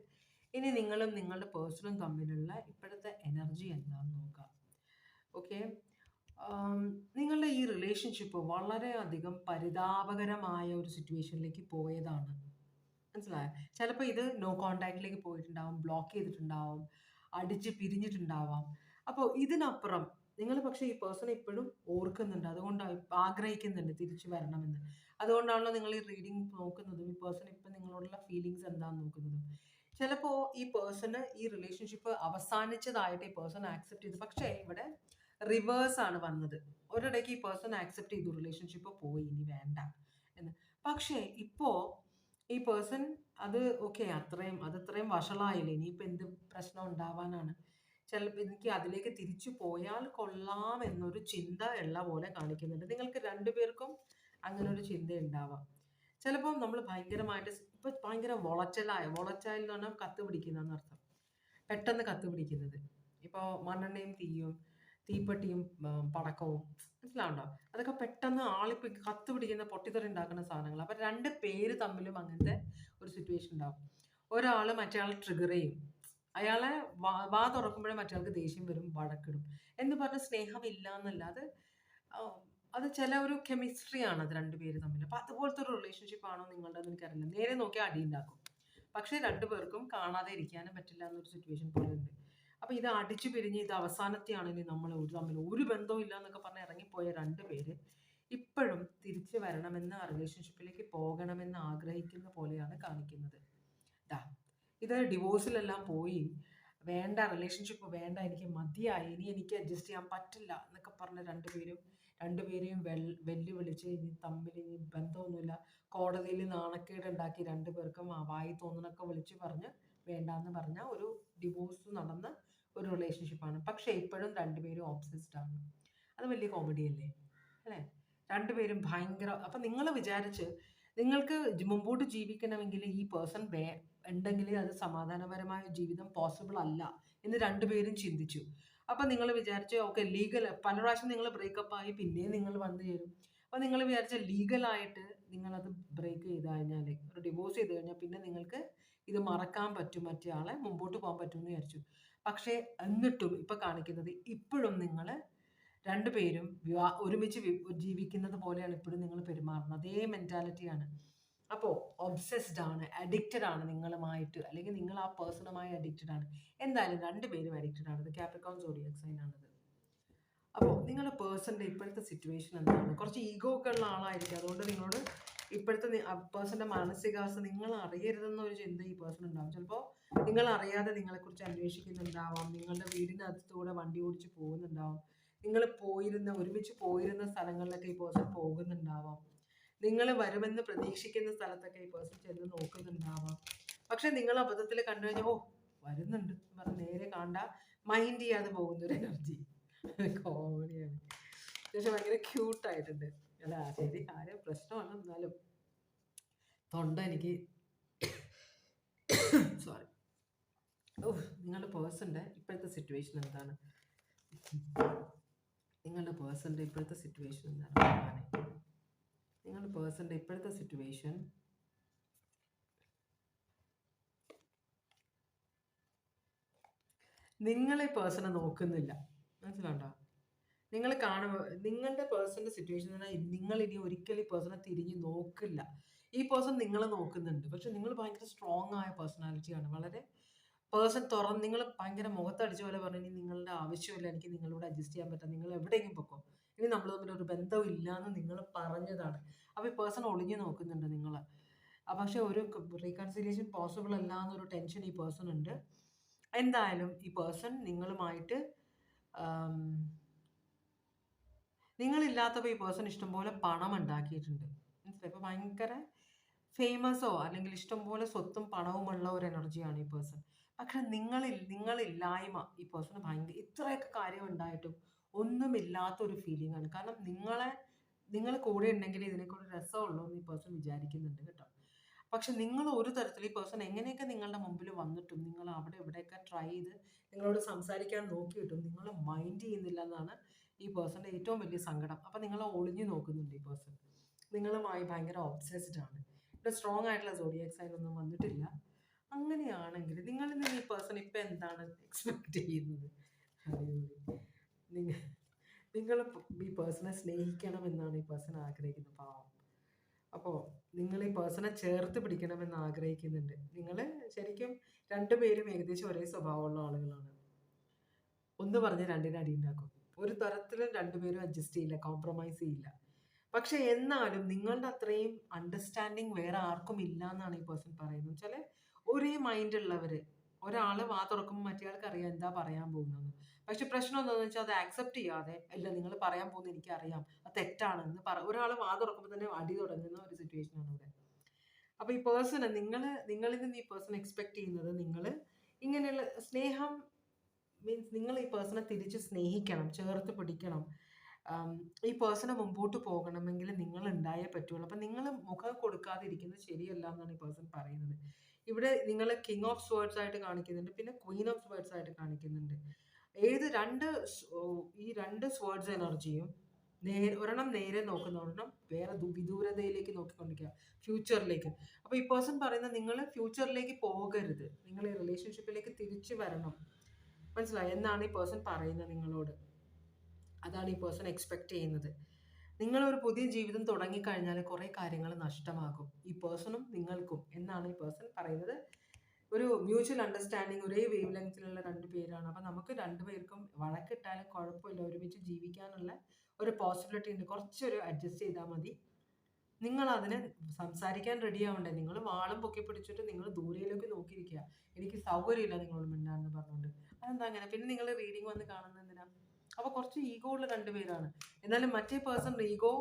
ഇനി നിങ്ങളും നിങ്ങളുടെ പേഴ്സണും തമ്മിലുള്ള ഇപ്പോഴത്തെ എനർജി എന്താണെന്ന് നോക്കാം. ഓക്കെ, നിങ്ങളുടെ ഈ റിലേഷൻഷിപ്പ് വളരെയധികം പരിതാപകരമായ ഒരു സിറ്റുവേഷനിലേക്ക് പോയതാണ്, മനസ്സിലായോ? ചിലപ്പോൾ ഇത് നോ കോണ്ടാക്റ്റിലേക്ക് പോയിട്ടുണ്ടാവും, ബ്ലോക്ക് ചെയ്തിട്ടുണ്ടാവും, അടിച്ച് പിരിഞ്ഞിട്ടുണ്ടാവാം. അപ്പോൾ ഇതിനപ്പുറം നിങ്ങൾ പക്ഷേ ഈ പേഴ്സണെ ഇപ്പോഴും ഓർക്കുന്നുണ്ട്, അതുകൊണ്ട് ആഗ്രഹിക്കുന്നുണ്ട് തിരിച്ചു വരണമെന്ന്. അതുകൊണ്ടാണല്ലോ നിങ്ങൾ ഈ റീഡിങ് നോക്കുന്നതും ഈ പേഴ്സൺ ഇപ്പം നിങ്ങളോടുള്ള ഫീലിങ്സ് എന്താണെന്ന് നോക്കുന്നതും. ചിലപ്പോൾ ഈ പേഴ്സണ് ഈ റിലേഷൻഷിപ്പ് അവസാനിച്ചതായിട്ട് ഈ പേഴ്സൺ ആക്സെപ്റ്റ് ചെയ്തു, പക്ഷേ ഇവിടെ റിവേഴ്സ് ആണ് വന്നത്. ഒരിടയ്ക്ക് ഈ പേഴ്സൺ ആക്സെപ്റ്റ് ചെയ്തു, റിലേഷൻഷിപ്പ് പോയി, ഇനി വേണ്ട എന്ന്. പക്ഷേ ഇപ്പോൾ ഈ പേഴ്സൺ അത് ഓക്കെ, അതത്രയും വഷളായില്ലേ, ഇനിയിപ്പോൾ എന്ത് പ്രശ്നം ഉണ്ടാവാനാണ്. ചിലപ്പോൾ എനിക്ക് അതിലേക്ക് തിരിച്ചു പോയാൽ കൊള്ളാം എന്നൊരു ചിന്ത ഉള്ള പോലെ കാണിക്കുന്നുണ്ട്. നിങ്ങൾക്ക് രണ്ടുപേർക്കും അങ്ങനെ ഒരു ചിന്ത ഉണ്ടാവാം. ചിലപ്പോൾ നമ്മൾ ഭയങ്കരമായിട്ട് ഇപ്പം ഭയങ്കര വൊളറ്റൈൽ എന്ന് പറഞ്ഞാൽ കത്ത് പിടിക്കുന്നതെന്ന് അർത്ഥം. പെട്ടെന്ന് കത്ത് പിടിക്കുന്നത്, ഇപ്പോൾ മണ്ണെണ്ണയും തീപ്പെട്ടിയും പടക്കവും, മനസ്സിലാവുണ്ടോ? അതൊക്കെ പെട്ടെന്ന് ആളിപ്പോൾ കത്ത് പിടിക്കുന്ന പൊട്ടിത്തെറി ഉണ്ടാക്കുന്ന സാധനങ്ങൾ. അപ്പം രണ്ട് പേര് തമ്മിലും അങ്ങനത്തെ ഒരു സിറ്റുവേഷൻ ഉണ്ടാവും. ഒരാൾ മറ്റേ ആൾ ട്രിഗർ ചെയ്യും, അയാളെ വാ തുറക്കുമ്പോഴേ മറ്റയാൾക്ക് ദേഷ്യം വരും, വഴക്കിടും എന്ന് പറഞ്ഞ സ്നേഹമില്ല എന്നല്ല. അത് ചില ഒരു കെമിസ്ട്രിയാണ് അത് രണ്ടുപേര് തമ്മിൽ. അപ്പൊ അതുപോലത്തെ ഒരു റിലേഷൻഷിപ്പ് ആണോ നിങ്ങളുടെ എനിക്കറിയില്ല. നേരെ നോക്കിയാൽ അടി ഉണ്ടാക്കും, പക്ഷെ രണ്ടുപേർക്കും കാണാതെ ഇരിക്കാനും പറ്റില്ല എന്നൊരു സിറ്റുവേഷൻ പോലെ ഉണ്ട്. അപ്പൊ ഇത് അടിച്ചു പിരിഞ്ഞ് ഇത് അവസാനത്തെയാണെങ്കിൽ നമ്മൾ തമ്മിൽ ഒരു ബന്ധവും ഇല്ല എന്നൊക്കെ പറഞ്ഞ് ഇറങ്ങിപ്പോയ രണ്ടുപേര് ഇപ്പോഴും തിരിച്ചു വരണമെന്ന് റിലേഷൻഷിപ്പിലേക്ക് പോകണമെന്ന് ആഗ്രഹിക്കുന്ന പോലെയാണ് കാണിക്കുന്നത്. ഇത് ഡിവോഴ്സിലെല്ലാം പോയി വേണ്ട, റിലേഷൻഷിപ്പ് വേണ്ട, എനിക്ക് മതിയായി, ഇനി എനിക്ക് അഡ്ജസ്റ്റ് ചെയ്യാൻ പറ്റില്ല എന്നൊക്കെ പറഞ്ഞ് രണ്ടുപേരെയും വെല്ലുവിളിച്ച് ഇനി തമ്മിൽ ഇനി ബന്ധമൊന്നുമില്ല, കോടതിയിൽ നാണക്കേട് ഉണ്ടാക്കി രണ്ടുപേർക്കും വായി തോന്നണൊക്കെ വിളിച്ച് പറഞ്ഞ് വേണ്ടാന്ന് പറഞ്ഞ ഒരു ഡിവോഴ്സ് നടന്ന ഒരു റിലേഷൻഷിപ്പാണ്. പക്ഷെ ഇപ്പോഴും രണ്ടുപേരും ഓബ്സസ്ഡ് ആണ്. അത് വലിയ കോമഡി അല്ലേ, അല്ലേ? രണ്ടുപേരും ഭയങ്കര. അപ്പം നിങ്ങൾ വിചാരിച്ച് നിങ്ങൾക്ക് മുമ്പോട്ട് ജീവിക്കണമെങ്കിൽ ഈ പേഴ്സൺ ഉണ്ടെങ്കിൽ അത് സമാധാനപരമായ ജീവിതം പോസിബിൾ അല്ല എന്ന് രണ്ടുപേരും ചിന്തിച്ചു. അപ്പം നിങ്ങൾ വിചാരിച്ച് ഓക്കെ ലീഗൽ, പല പ്രാവശ്യം നിങ്ങൾ ബ്രേക്കപ്പ് ആയി പിന്നെ നിങ്ങൾ വന്നു ചേരും. അപ്പം നിങ്ങൾ വിചാരിച്ച ലീഗലായിട്ട് നിങ്ങളത് ബ്രേക്ക് ചെയ്ത് കഴിഞ്ഞാൽ, ഒരു ഡിവോഴ്സ് ചെയ്ത് കഴിഞ്ഞാൽ പിന്നെ നിങ്ങൾക്ക് ഇത് മറക്കാൻ പറ്റും, മറ്റേ ആളെ മുമ്പോട്ട് പോകാൻ പറ്റുമെന്ന് വിചാരിച്ചു. പക്ഷേ എന്നിട്ടും ഇപ്പം കാണിക്കുന്നത് ഇപ്പോഴും നിങ്ങൾ രണ്ടുപേരും ഒരുമിച്ച് ജീവിക്കുന്നത് പോലെയാണ് ഇപ്പോഴും നിങ്ങൾ പെരുമാറുന്നത്. അതേ മെൻറ്റാലിറ്റിയാണ്. അപ്പോൾ ഒബ്സസ്ഡ് ആണ്, അഡിക്റ്റഡ് ആണ് നിങ്ങളുമായിട്ട്, അല്ലെങ്കിൽ നിങ്ങൾ ആ പേഴ്സണുമായി അഡിക്റ്റഡ് ആണ്. എന്തായാലും രണ്ടുപേരും അഡിക്റ്റഡ് ആണ്. ഇത് ക്യാപ്രിക്കോൺ സോഡിയക് സൈൻ ആണത്. അപ്പോൾ നിങ്ങളുടെ പേഴ്സൻ്റെ ഇപ്പോഴത്തെ സിറ്റുവേഷൻ എന്താണ്? കുറച്ച് ഈഗോ ഒക്കെ ഉള്ള ആളായിരിക്കും. അതുകൊണ്ട് നിങ്ങളോട് ഇപ്പോഴത്തെ പേഴ്സൻ്റെ മാനസികാവസ്ഥ നിങ്ങൾ അറിയരുതെന്നൊരു ചിന്ത ഈ പേഴ്സൺ ഉണ്ടാവും. ചിലപ്പോൾ നിങ്ങൾ അറിയാതെ നിങ്ങളെക്കുറിച്ച് അന്വേഷിക്കുന്നുണ്ടാവാം, നിങ്ങളുടെ വീടിനകത്തൂടെ വണ്ടി ഓടിച്ച് പോകുന്നുണ്ടാവും, നിങ്ങൾ ഒരുമിച്ച് പോയിരുന്ന സ്ഥലങ്ങളിലൊക്കെ ഈ പേഴ്സൺ പോകുന്നുണ്ടാവാം, നിങ്ങൾ വരുമെന്ന് പ്രതീക്ഷിക്കുന്ന സ്ഥലത്തൊക്കെ ഈ പേഴ്സൺ ചെന്ന് നോക്കുന്നുണ്ടാവാം. പക്ഷെ നിങ്ങൾ അബദ്ധത്തിൽ കണ്ടു കഴിഞ്ഞാൽ ഓ വരുന്നുണ്ട് പറഞ്ഞ് നേരെ കണ്ട മൈൻഡ് ചെയ്യാതെ പോകുന്നൊരു എനർജി. കോമഡിയാണ്. പക്ഷെ ഭയങ്കര ക്യൂട്ടായിട്ടുണ്ട്. അല്ല ശരി, ആരും പ്രശ്നമാണ്. എന്നാലും തൊണ്ട എനിക്ക് സോറി. നിങ്ങളുടെ പേഴ്സൻ്റെ ഇപ്പോഴത്തെ സിറ്റുവേഷൻ എന്താണ്? നിങ്ങളുടെ പേഴ്സൻ്റെ ഇപ്പോഴത്തെ സിറ്റുവേഷൻ എന്താണ്? നിങ്ങളുടെ പേഴ്സൻ്റെ ഇപ്പോഴത്തെ സിറ്റുവേഷൻ നിങ്ങളെ പേഴ്സണെ നോക്കുന്നില്ല, മനസ്സിലുണ്ടോ? നിങ്ങൾ കാണുമ്പോൾ നിങ്ങളുടെ പേഴ്സൻ്റെ സിറ്റുവേഷൻ എന്ന് പറഞ്ഞാൽ നിങ്ങൾ ഇനി ഒരിക്കലും ഈ പേഴ്സണെ തിരിഞ്ഞ് നോക്കില്ല. ഈ പേഴ്സൺ നിങ്ങളെ നോക്കുന്നുണ്ട്, പക്ഷെ നിങ്ങൾ ഭയങ്കര സ്ട്രോങ് ആയ പേഴ്സണാലിറ്റിയാണ്. വളരെ പേഴ്സൺ നിങ്ങൾ ഭയങ്കര മുഖത്തടിച്ച പോലെ പറഞ്ഞു ഇനി നിങ്ങളുടെ ആവശ്യമില്ല, എനിക്ക് നിങ്ങളോട് അഡ്ജസ്റ്റ് ചെയ്യാൻ പറ്റാം, നിങ്ങൾ എവിടെയെങ്കിലും പൊക്കോ, ഇനി നമ്മൾ തമ്മിൽ ഒരു ബന്ധമില്ല എന്ന് നിങ്ങൾ പറഞ്ഞതാണ്. അപ്പോൾ ഈ പേഴ്സൺ ഒളിഞ്ഞു നോക്കുന്നുണ്ട് നിങ്ങൾ. പക്ഷെ ഒരു റീകൺസിലിയേഷൻ പോസിബിൾ അല്ല എന്നൊരു ടെൻഷൻ ഈ പേഴ്സൺ ഉണ്ട്. എന്തായാലും ഈ പേഴ്സൺ നിങ്ങളുമായിട്ട് നിങ്ങളില്ലാത്തപ്പോൾ ഈ പേഴ്സൺ ഇഷ്ടംപോലെ പണം ഉണ്ടാക്കിയിട്ടുണ്ട്, മനസ്സിലായി? ഇപ്പോൾ ഭയങ്കര ഫേമസോ അല്ലെങ്കിൽ ഇഷ്ടംപോലെ സ്വത്തും പണവുമുള്ള ഒരു എനർജിയാണ് ഈ പേഴ്സൺ. പക്ഷെ നിങ്ങളില്ലായ്മ ഈ പേഴ്സണ് ഭയങ്കര, ഇത്രയൊക്കെ കാര്യം ഉണ്ടായിട്ടും ഒന്നുമില്ലാത്തൊരു ഫീലിംഗ് ആണ്. കാരണം നിങ്ങൾ കൂടെ ഉണ്ടെങ്കിൽ ഇതിനെക്കൂടെ രസമുള്ളൂ എന്ന് ഈ പേഴ്സൺ വിചാരിക്കുന്നുണ്ട് കേട്ടോ. പക്ഷെ നിങ്ങൾ ഒരു തരത്തിൽ ഈ പേഴ്സൺ എങ്ങനെയൊക്കെ നിങ്ങളുടെ മുമ്പിൽ വന്നിട്ടും നിങ്ങൾ അവിടെ ഇവിടെയൊക്കെ ട്രൈ ചെയ്ത് നിങ്ങളോട് സംസാരിക്കാൻ നോക്കിയിട്ടും നിങ്ങൾ മൈൻഡ് ചെയ്യുന്നില്ല എന്നാണ് ഈ പേഴ്സൻ്റെ ഏറ്റവും വലിയ സങ്കടം. അപ്പം നിങ്ങളെ ഒളിഞ്ഞു നോക്കുന്നുണ്ട് ഈ പേഴ്സൺ. നിങ്ങളുമായി ഭയങ്കര ഒബ്സസ്ഡ് ആണ്. ഇവിടെ സ്ട്രോങ് ആയിട്ടുള്ള സോഡിയാക് സൈൻ ഒന്നും വന്നിട്ടില്ല. അങ്ങനെയാണെങ്കിൽ നിങ്ങളിൽ നിന്ന് ഈ പേഴ്സൺ ഇപ്പം എന്താണ് എക്സ്പെക്റ്റ് ചെയ്യുന്നത്? നിങ്ങൾ ഈ പേഴ്സണെ സ്നേഹിക്കണമെന്നാണ് ഈ പേഴ്സൺ ആഗ്രഹിക്കുന്നത്, പാവം. അപ്പോൾ നിങ്ങൾ ഈ പേഴ്സണെ ചേർത്ത് പിടിക്കണമെന്ന് ആഗ്രഹിക്കുന്നുണ്ട്. നിങ്ങൾ ശരിക്കും രണ്ടുപേരും ഏകദേശം ഒരേ സ്വഭാവമുള്ള ആളുകളാണ്. ഒന്ന് പറഞ്ഞ് രണ്ടിന് അടി ഉണ്ടാക്കും. ഒരു തരത്തിലും രണ്ടുപേരും അഡ്ജസ്റ്റ് ചെയ്യില്ല, കോംപ്രമൈസ് ചെയ്യില്ല. പക്ഷെ എന്നാലും നിങ്ങളുടെ അത്രയും അണ്ടർസ്റ്റാൻഡിങ് വേറെ ആർക്കും ഇല്ല എന്നാണ് ഈ പേഴ്സൺ പറയുന്നത്. വെച്ചാൽ ഒരേ മൈൻഡ് ഉള്ളവർ, ഒരാൾ വാ തുറക്കുമ്പോൾ മറ്റേയാൾക്ക് അറിയാം എന്താ പറയാൻ പോകുന്നത്. പക്ഷെ പ്രശ്നം എന്താണെന്ന് വെച്ചാൽ അത് ആക്സെപ്റ്റ് ചെയ്യാതെ അല്ല നിങ്ങൾ പറയാൻ പോകുന്നത് എനിക്കറിയാം അത് തെറ്റാണെന്ന് ഒരാൾ വാ തുറക്കുമ്പോൾ തന്നെ അടി തുടങ്ങുന്ന ഒരു സിറ്റുവേഷനാണ് ഇവിടെ. അപ്പോൾ ഈ പേഴ്സണ് നിങ്ങളിൽ നിന്ന് ഈ പേഴ്സൺ എക്സ്പെക്ട് ചെയ്യുന്നത് നിങ്ങൾ ഇങ്ങനെയുള്ള സ്നേഹം മീൻസ് നിങ്ങൾ ഈ പേഴ്സണെ തിരിച്ച് സ്നേഹിക്കണം, ചേർത്ത് പിടിക്കണം. ഈ പേഴ്സണെ മുമ്പോട്ട് പോകണമെങ്കിൽ നിങ്ങൾ ഉണ്ടായേ പറ്റുള്ളൂ. അപ്പം നിങ്ങൾ മുഖം കൊടുക്കാതിരിക്കുന്നത് ശരിയല്ല എന്നാണ് ഈ പേഴ്സൺ പറയുന്നത്. ഇവിടെ നിങ്ങൾ കിങ് ഓഫ് സ്വേർഡ്സ് ആയിട്ട് കാണിക്കുന്നുണ്ട്, പിന്നെ ക്വീൻ ഓഫ് സ്വേർഡ്സ് ആയിട്ട് കാണിക്കുന്നുണ്ട്. ഈ രണ്ട് സ്വേർഡ്സ് എനർജിയും ഒരെണ്ണം നേരെ നോക്കുന്ന, ഒരെണ്ണം വേറെ വിദൂരതയിലേക്ക് നോക്കിക്കൊണ്ടിരിക്കുക, ഫ്യൂച്ചറിലേക്ക്. അപ്പോൾ ഈ പേഴ്സൺ പറയുന്നത് നിങ്ങൾ ഫ്യൂച്ചറിലേക്ക് പോകരുത്, നിങ്ങൾ ഈ റിലേഷൻഷിപ്പിലേക്ക് തിരിച്ചു വരണം. മനസ്സിലായി എന്നാണ് ഈ പേഴ്സൺ പറയുന്നത് നിങ്ങളോട്. അതാണ് ഈ പേഴ്സൺ എക്സ്പെക്ട് ചെയ്യുന്നത്. നിങ്ങളൊരു പുതിയ ജീവിതം തുടങ്ങിക്കഴിഞ്ഞാൽ കുറേ കാര്യങ്ങൾ നഷ്ടമാകും, ഈ പേഴ്സണും നിങ്ങൾക്കും എന്നാണ് ഈ പേഴ്സൺ പറയുന്നത്. ഒരു മ്യൂച്വൽ അണ്ടർസ്റ്റാൻഡിങ്, ഒരേ വേവ് ലെങ്ത്തിലുള്ള രണ്ട് പേരാണ്. അപ്പം നമുക്ക് രണ്ടുപേർക്കും വഴക്കിട്ടാലും കുഴപ്പമില്ല, ഒരുമിച്ച് ജീവിക്കാനുള്ള ഒരു പോസിബിലിറ്റി ഉണ്ട്. കുറച്ചൊരു അഡ്ജസ്റ്റ് ചെയ്താൽ മതി. നിങ്ങൾ അതിന് സംസാരിക്കാൻ റെഡി ആവണ്ടേ? നിങ്ങൾ വാളും പൊക്കി പിടിച്ചിട്ട് നിങ്ങൾ ദൂരയിലേക്ക് നോക്കിയിരിക്കുക, എനിക്ക് സൗകര്യമില്ല നിങ്ങളോട് മിണ്ടാന്ന് പറഞ്ഞുകൊണ്ട്. അതെന്താ അങ്ങനെ? പിന്നെ നിങ്ങൾ റീഡിങ് വന്ന് കാണുന്നത് എന്തിനാ? അപ്പോൾ കുറച്ച് ഈഗോ ഉള്ള രണ്ടുപേരാണ്. എന്നാലും മറ്റേ പേഴ്സൺ ഈഗോ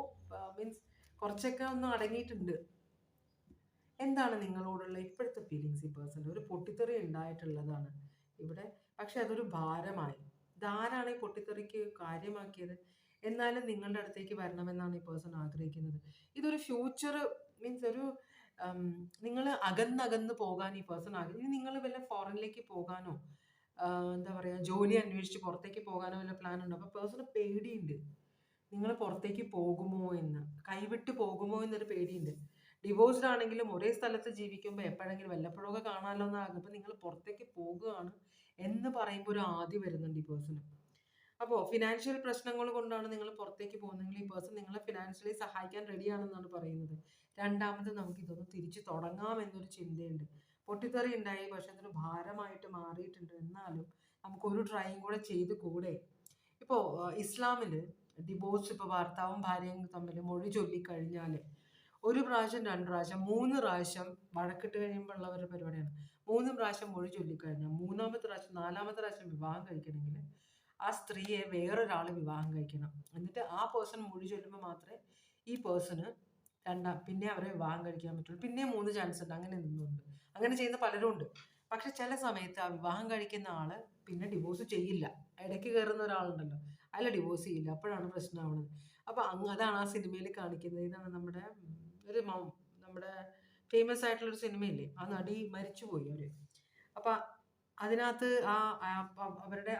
മീൻസ് കുറച്ചൊക്കെ ഒന്ന് അടങ്ങിയിട്ടുണ്ട്. എന്താണ് നിങ്ങളോടുള്ള ഇപ്പോഴത്തെ ഫീലിങ്സ്? ഈ പേഴ്സൺ ഒരു പൊട്ടിത്തെറി ഉണ്ടായിട്ടുള്ളതാണ് ഇവിടെ, പക്ഷെ അതൊരു ഭാരമായി. ഇതാരാണ് ഈ പൊട്ടിത്തെറിക്ക് കാര്യമാക്കിയത്? എന്നാലും നിങ്ങളുടെ അടുത്തേക്ക് വരണമെന്നാണ് ഈ പേഴ്സൺ ആഗ്രഹിക്കുന്നത്. ഇതൊരു ഫ്യൂച്ചർ മീൻസ് ഒരു നിങ്ങൾ അകന്നകന്ന് പോകാൻ ഈ പേഴ്സൺ ഇനി നിങ്ങൾ വല്ല ഫോറിനിലേക്ക് പോകാനോ എന്താ പറയുക, ജോലി അന്വേഷിച്ച് പുറത്തേക്ക് പോകാനോ വല്ല പ്ലാൻ ഉണ്ടോ? അപ്പോൾ പേഴ്സണ് പേടിയുണ്ട്, നിങ്ങൾ പുറത്തേക്ക് പോകുമോ എന്ന്, കൈവിട്ട് പോകുമോ എന്നൊരു പേടിയുണ്ട്. ഡിവോഴ്സ്ഡ് ആണെങ്കിലും ഒരേ സ്ഥലത്ത് ജീവിക്കുമ്പോൾ എപ്പോഴെങ്കിലും വല്ലപ്പോഴൊക്കെ കാണാമല്ലോ എന്നാകും. അപ്പോൾ നിങ്ങൾ പുറത്തേക്ക് പോകുകയാണ് എന്ന് പറയുമ്പോൾ ഒരു ആദ്യം വരുന്നുണ്ട് ഈ പേഴ്സണ്. അപ്പോൾ ഫിനാൻഷ്യൽ പ്രശ്നങ്ങൾ കൊണ്ടാണ് നിങ്ങൾ പുറത്തേക്ക് പോകുന്നതെങ്കിൽ ഈ പേഴ്സൺ നിങ്ങളെ ഫിനാൻഷ്യലി സഹായിക്കാൻ റെഡിയാണെന്നാണ് പറയുന്നത്. രണ്ടാമത് നമുക്ക് ഇതൊന്ന് തിരിച്ചു തുടങ്ങാം എന്നൊരു ചിന്തയുണ്ട്. പൊട്ടിത്തെറി ഉണ്ടായി, പക്ഷെ അതൊരു ഭാരമായിട്ട് മാറിയിട്ടുണ്ട്. എന്നാലും നമുക്കൊരു ട്രൈയും കൂടെ ചെയ്ത് കൂടെ? ഇപ്പോൾ ഇസ്ലാമിൽ ഡിവോഴ്സ്, ഇപ്പോൾ ഭർത്താവും ഭാര്യയും തമ്മിൽ മൊഴി ചൊല്ലിക്കഴിഞ്ഞാൽ ഒരു പ്രാവശ്യം, രണ്ട് പ്രാവശ്യം, മൂന്ന് പ്രാവശ്യം വഴക്കിട്ട് കഴിയുമ്പോൾ ഉള്ള ഒരു പരിപാടിയാണ്. 3 പ്രാവശ്യം മൊഴി ചൊല്ലിക്കഴിഞ്ഞാൽ മൂന്നാമത്തെ പ്രാവശ്യം, നാലാമത്തെ പ്രാവശ്യം വിവാഹം കഴിക്കണമെങ്കിൽ ആ സ്ത്രീയെ വേറൊരാൾ വിവാഹം കഴിക്കണം. എന്നിട്ട് ആ പേഴ്സൺ മൊഴി ചൊല്ലുമ്പോൾ മാത്രമേ ഈ പേഴ്സണ് പിന്നെ അവരെ വിവാഹം കഴിക്കാൻ പറ്റുള്ളൂ. പിന്നെ 3 ചാൻസ് ഉണ്ട്. അങ്ങനെ നിന്നുണ്ട്, അങ്ങനെ ചെയ്യുന്ന പലരും ഉണ്ട്. പക്ഷെ ചില സമയത്ത് ആ വിവാഹം കഴിക്കുന്ന ആള് പിന്നെ ഡിവോഴ്സ് ചെയ്യില്ല. ഇടയ്ക്ക് കയറുന്ന ഒരാളുണ്ടല്ലോ, അയാൾ ഡിവോഴ്സ് ചെയ്യില്ല. അപ്പോഴാണ് പ്രശ്നമാവുന്നത്. അപ്പൊ അതാണ് ആ സിനിമയിൽ കാണിക്കുന്നത്. ഇതാണ് നമ്മുടെ നമ്മുടെ ഫേമസ് ആയിട്ടുള്ളൊരു സിനിമയില്ലേ, ആ നടി മരിച്ചുപോയി അവര്. അപ്പൊ അതിനകത്ത്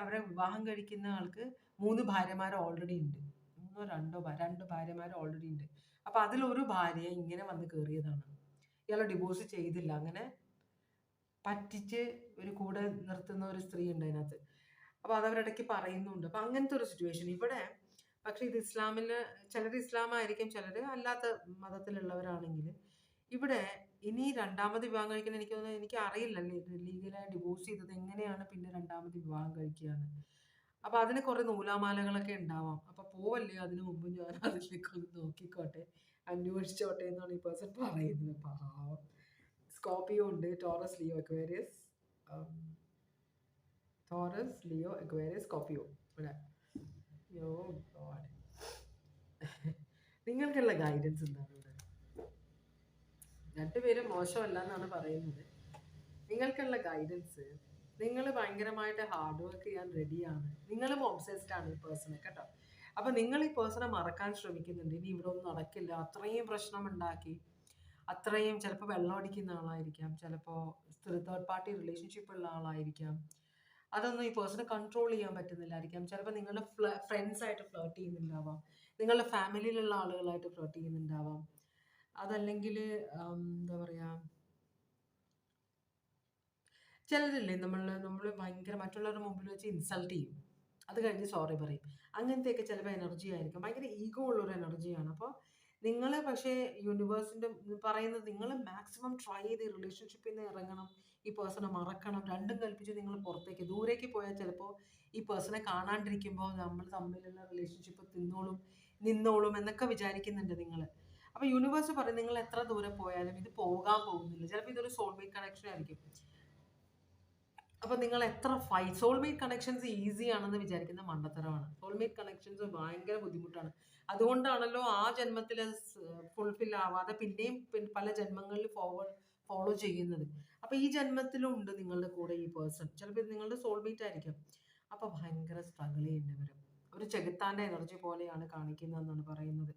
അവരെ വിവാഹം കഴിക്കുന്ന ആൾക്ക് 3 ഭാര്യമാർ ഓൾറെഡി ഉണ്ട്. 2 ഭാര്യമാർ ഓൾറെഡി ഉണ്ട്. അപ്പൊ അതിലൊരു ഭാര്യ ഇങ്ങനെ വന്ന് കയറിയതാണ്. ഇയാളെ ഡിവോഴ്സ് ചെയ്തില്ല, അങ്ങനെ പറ്റിച്ച് ഒരു കൂടെ നിർത്തുന്ന ഒരു സ്ത്രീ ഉണ്ട് അതിനകത്ത്. അപ്പൊ അതവരിടയ്ക്ക് പറയുന്നുണ്ട്. അപ്പൊ അങ്ങനത്തെ ഒരു സിറ്റുവേഷൻ ഇവിടെ. പക്ഷെ ഇത് ഇസ്ലാമിൽ, ചിലർ ഇസ്ലാമായിരിക്കും, ചിലർ അല്ലാത്ത മതത്തിലുള്ളവരാണെങ്കിൽ ഇവിടെ ഇനി രണ്ടാമത് വിവാഹം കഴിക്കാൻ എനിക്ക് തോന്നുന്നത്, എനിക്ക് അറിയില്ല ലീഗലായി ഡിവോഴ്സ് ചെയ്തത് എങ്ങനെയാണ് പിന്നെ രണ്ടാമത് വിവാഹം കഴിക്കുകയാണ്. അപ്പൊ അതിന് കുറെ നൂലാമാലകളൊക്കെ ഉണ്ടാവാം. അപ്പൊ പോവല്ലേ, അതിനു മുമ്പ് ഞാൻ അതിലേക്ക് ഒന്ന് നോക്കിക്കോട്ടെ, അന്വേഷിച്ചോട്ടെ എന്നാണ് ഈ പേഴ്സൺ പറയുന്നത്. പാവം. സ്കോർപിയോ ഉണ്ട്, ടോറസ്, ലിയോ, അക്വേറിയസ്, സ്കോർപിയോ ഇവിടെ. യോ ഗോഡ്. നിങ്ങൾക്കുള്ള ഗൈഡൻസ് എന്താണ് ഇവിടെ? രണ്ടുപേരും മോശമല്ല എന്നാണ് പറയുന്നത്. നിങ്ങൾക്കുള്ള ഗൈഡൻസ്, നിങ്ങൾ ഭയങ്കരമായിട്ട് ഹാർഡ് വർക്ക് ചെയ്യാൻ റെഡിയാണ്, നിങ്ങളും ഒബ്സെസ്ഡ് ആണ് ഈ പേഴ്സണെ കേട്ടോ. അപ്പൊ നിങ്ങൾ ഈ പേഴ്സണെ മറക്കാൻ ശ്രമിക്കുന്നുണ്ട്. ഇനി ഇവിടെ ഒന്നും നടക്കില്ല, അത്രയും പ്രശ്നം ഉണ്ടാക്കി, അത്രയും ചിലപ്പോൾ വെള്ളം അടിക്കുന്ന ആളായിരിക്കാം, ചിലപ്പോൾ തേർഡ് പാർട്ടി റിലേഷൻഷിപ്പ് ഉള്ള ആളായിരിക്കാം. അതൊന്നും ഈ പേഴ്സണെ കൺട്രോൾ ചെയ്യാൻ പറ്റുന്നില്ലായിരിക്കാം. ചിലപ്പോൾ നിങ്ങളുടെ ഫ്രണ്ട്സ് ആയിട്ട് ഫ്ലേർട്ട് ചെയ്യുന്നുണ്ടാവാം, നിങ്ങളുടെ ഫാമിലിയിലുള്ള ആളുകളായിട്ട് ഫ്ലേർട്ട് ചെയ്യുന്നുണ്ടാവാം. അതല്ലെങ്കിൽ എന്താ പറയുക, ചിലരില്ലേ നമ്മൾ ഭയങ്കര മറ്റുള്ളവരുടെ മുമ്പിൽ വെച്ച് ഇൻസൾട്ട് ചെയ്യും, അത് കഴിഞ്ഞ് സോറി പറയും. അങ്ങനത്തെയൊക്കെ ചിലപ്പോൾ എനർജി ആയിരിക്കും, ഭയങ്കര ഈഗോ ഉള്ളൊരു എനർജിയാണ്. അപ്പോൾ നിങ്ങൾ പക്ഷേ യൂണിവേഴ്സിൻ്റെ പറയുന്നത് നിങ്ങൾ മാക്സിമം ട്രൈ ചെയ്ത് റിലേഷൻഷിപ്പിൽ നിന്ന് ഇറങ്ങണം, ഈ പേഴ്സണെ മറക്കണം. രണ്ടും കൽപ്പിച്ച് നിങ്ങൾ പുറത്തേക്ക് ദൂരേക്ക് പോയാൽ ചിലപ്പോൾ ഈ പേഴ്സണെ കാണാണ്ടിരിക്കുമ്പോൾ നമ്മൾ തമ്മിലുള്ള റിലേഷൻഷിപ്പ് നിന്നോളും എന്നൊക്കെ വിചാരിക്കുന്നുണ്ട് നിങ്ങൾ. അപ്പോൾ യൂണിവേഴ്സ് പറയും നിങ്ങൾ എത്ര ദൂരെ പോയാലും ഇത് പോകാൻ പോകുന്നില്ല. ചിലപ്പോൾ ഇതൊരു സോൾമേറ്റ് കണക്ഷൻ ആയിരിക്കും. അപ്പൊ നിങ്ങൾ എത്ര സോൾമേറ്റ് കണക്ഷൻസ് ഈസി ആണെന്ന് വിചാരിക്കുന്ന മണ്ടത്തരമാണ്. സോൾമേറ്റ് കണക്ഷൻസ് ഭയങ്കര ബുദ്ധിമുട്ടാണ്. അതുകൊണ്ടാണല്ലോ ആ ജന്മത്തിൽ ഫുൾഫിൽ ആവാതെ പിന്നെയും പല ജന്മങ്ങളിൽ ഫോളോ ചെയ്യുന്നത്. അപ്പൊ ഈ ജന്മത്തിലും ഉണ്ട് നിങ്ങളുടെ കൂടെ ഈ പേഴ്സൺ, ചിലപ്പോൾ ഇത് നിങ്ങളുടെ സോൾമേറ്റ് ആയിരിക്കും. അപ്പൊ ഭയങ്കര സ്ട്രഗിൾ ചെയ്യേണ്ടി വരും. ഒരു ചെകുത്താന്റെ എനർജി പോലെയാണ് കാണിക്കുന്നതെന്നാണ് പറയുന്നത്.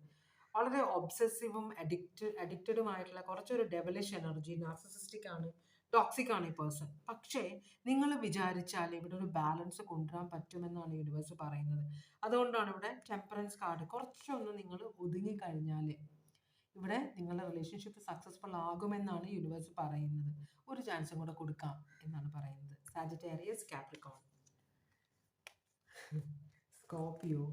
വളരെ ഒബ്സെസീവും അഡിക്റ്റഡുമായിട്ടുള്ള കുറച്ചൊരു ഡെവലിഷ് എനർജി, നാർസിസിസ്റ്റിക് ആണ്, ടോക്സിക് ആണ് ഈ പേഴ്സൺ. പക്ഷേ നിങ്ങൾ വിചാരിച്ചാൽ ഇവിടെ ഒരു ബാലൻസ് കൊണ്ടുവരാൻ പറ്റുമെന്നാണ് യൂണിവേഴ്സ് പറയുന്നത്. അതുകൊണ്ടാണ് ഇവിടെ ടെമ്പറൻസ് കാർഡ്. കുറച്ചൊന്ന് നിങ്ങൾ ഒതുങ്ങിക്കഴിഞ്ഞാൽ ഇവിടെ നിങ്ങളുടെ റിലേഷൻഷിപ്പ് സക്സസ്ഫുൾ ആകുമെന്നാണ് യൂണിവേഴ്സ് പറയുന്നത്. ഒരു ചാൻസും കൂടെ കൊടുക്കാം എന്നാണ് പറയുന്നത്. Sagittarius, Capricorn, Scorpio,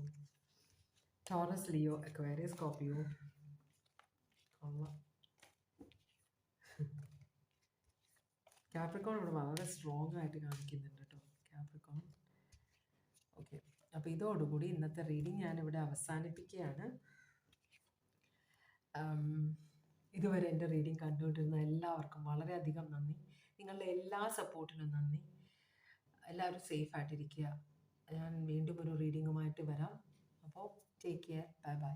Taurus, Leo, Aquarius, Scorpio. Capricorn ഇവിടെ വളരെ സ്ട്രോങ് ആയിട്ട് കാണിക്കുന്നുണ്ട് കേട്ടോ, കാപ്രിക്കോൺ. ഓക്കെ, അപ്പോൾ ഇതോടുകൂടി ഇന്നത്തെ റീഡിങ് ഞാനിവിടെ അവസാനിപ്പിക്കുകയാണ്. ഇതുവരെ എൻ്റെ റീഡിങ് കണ്ടുകൊണ്ടിരുന്ന എല്ലാവർക്കും വളരെയധികം നന്ദി. നിങ്ങളുടെ എല്ലാ സപ്പോർട്ടിനും നന്ദി. എല്ലാവരും സേഫ് ആയിട്ടിരിക്കുക. ഞാൻ വീണ്ടും ഒരു റീഡിങ്ങുമായിട്ട് വരാം. അപ്പോൾ ടേക്ക് കെയർ, ബൈ ബൈ.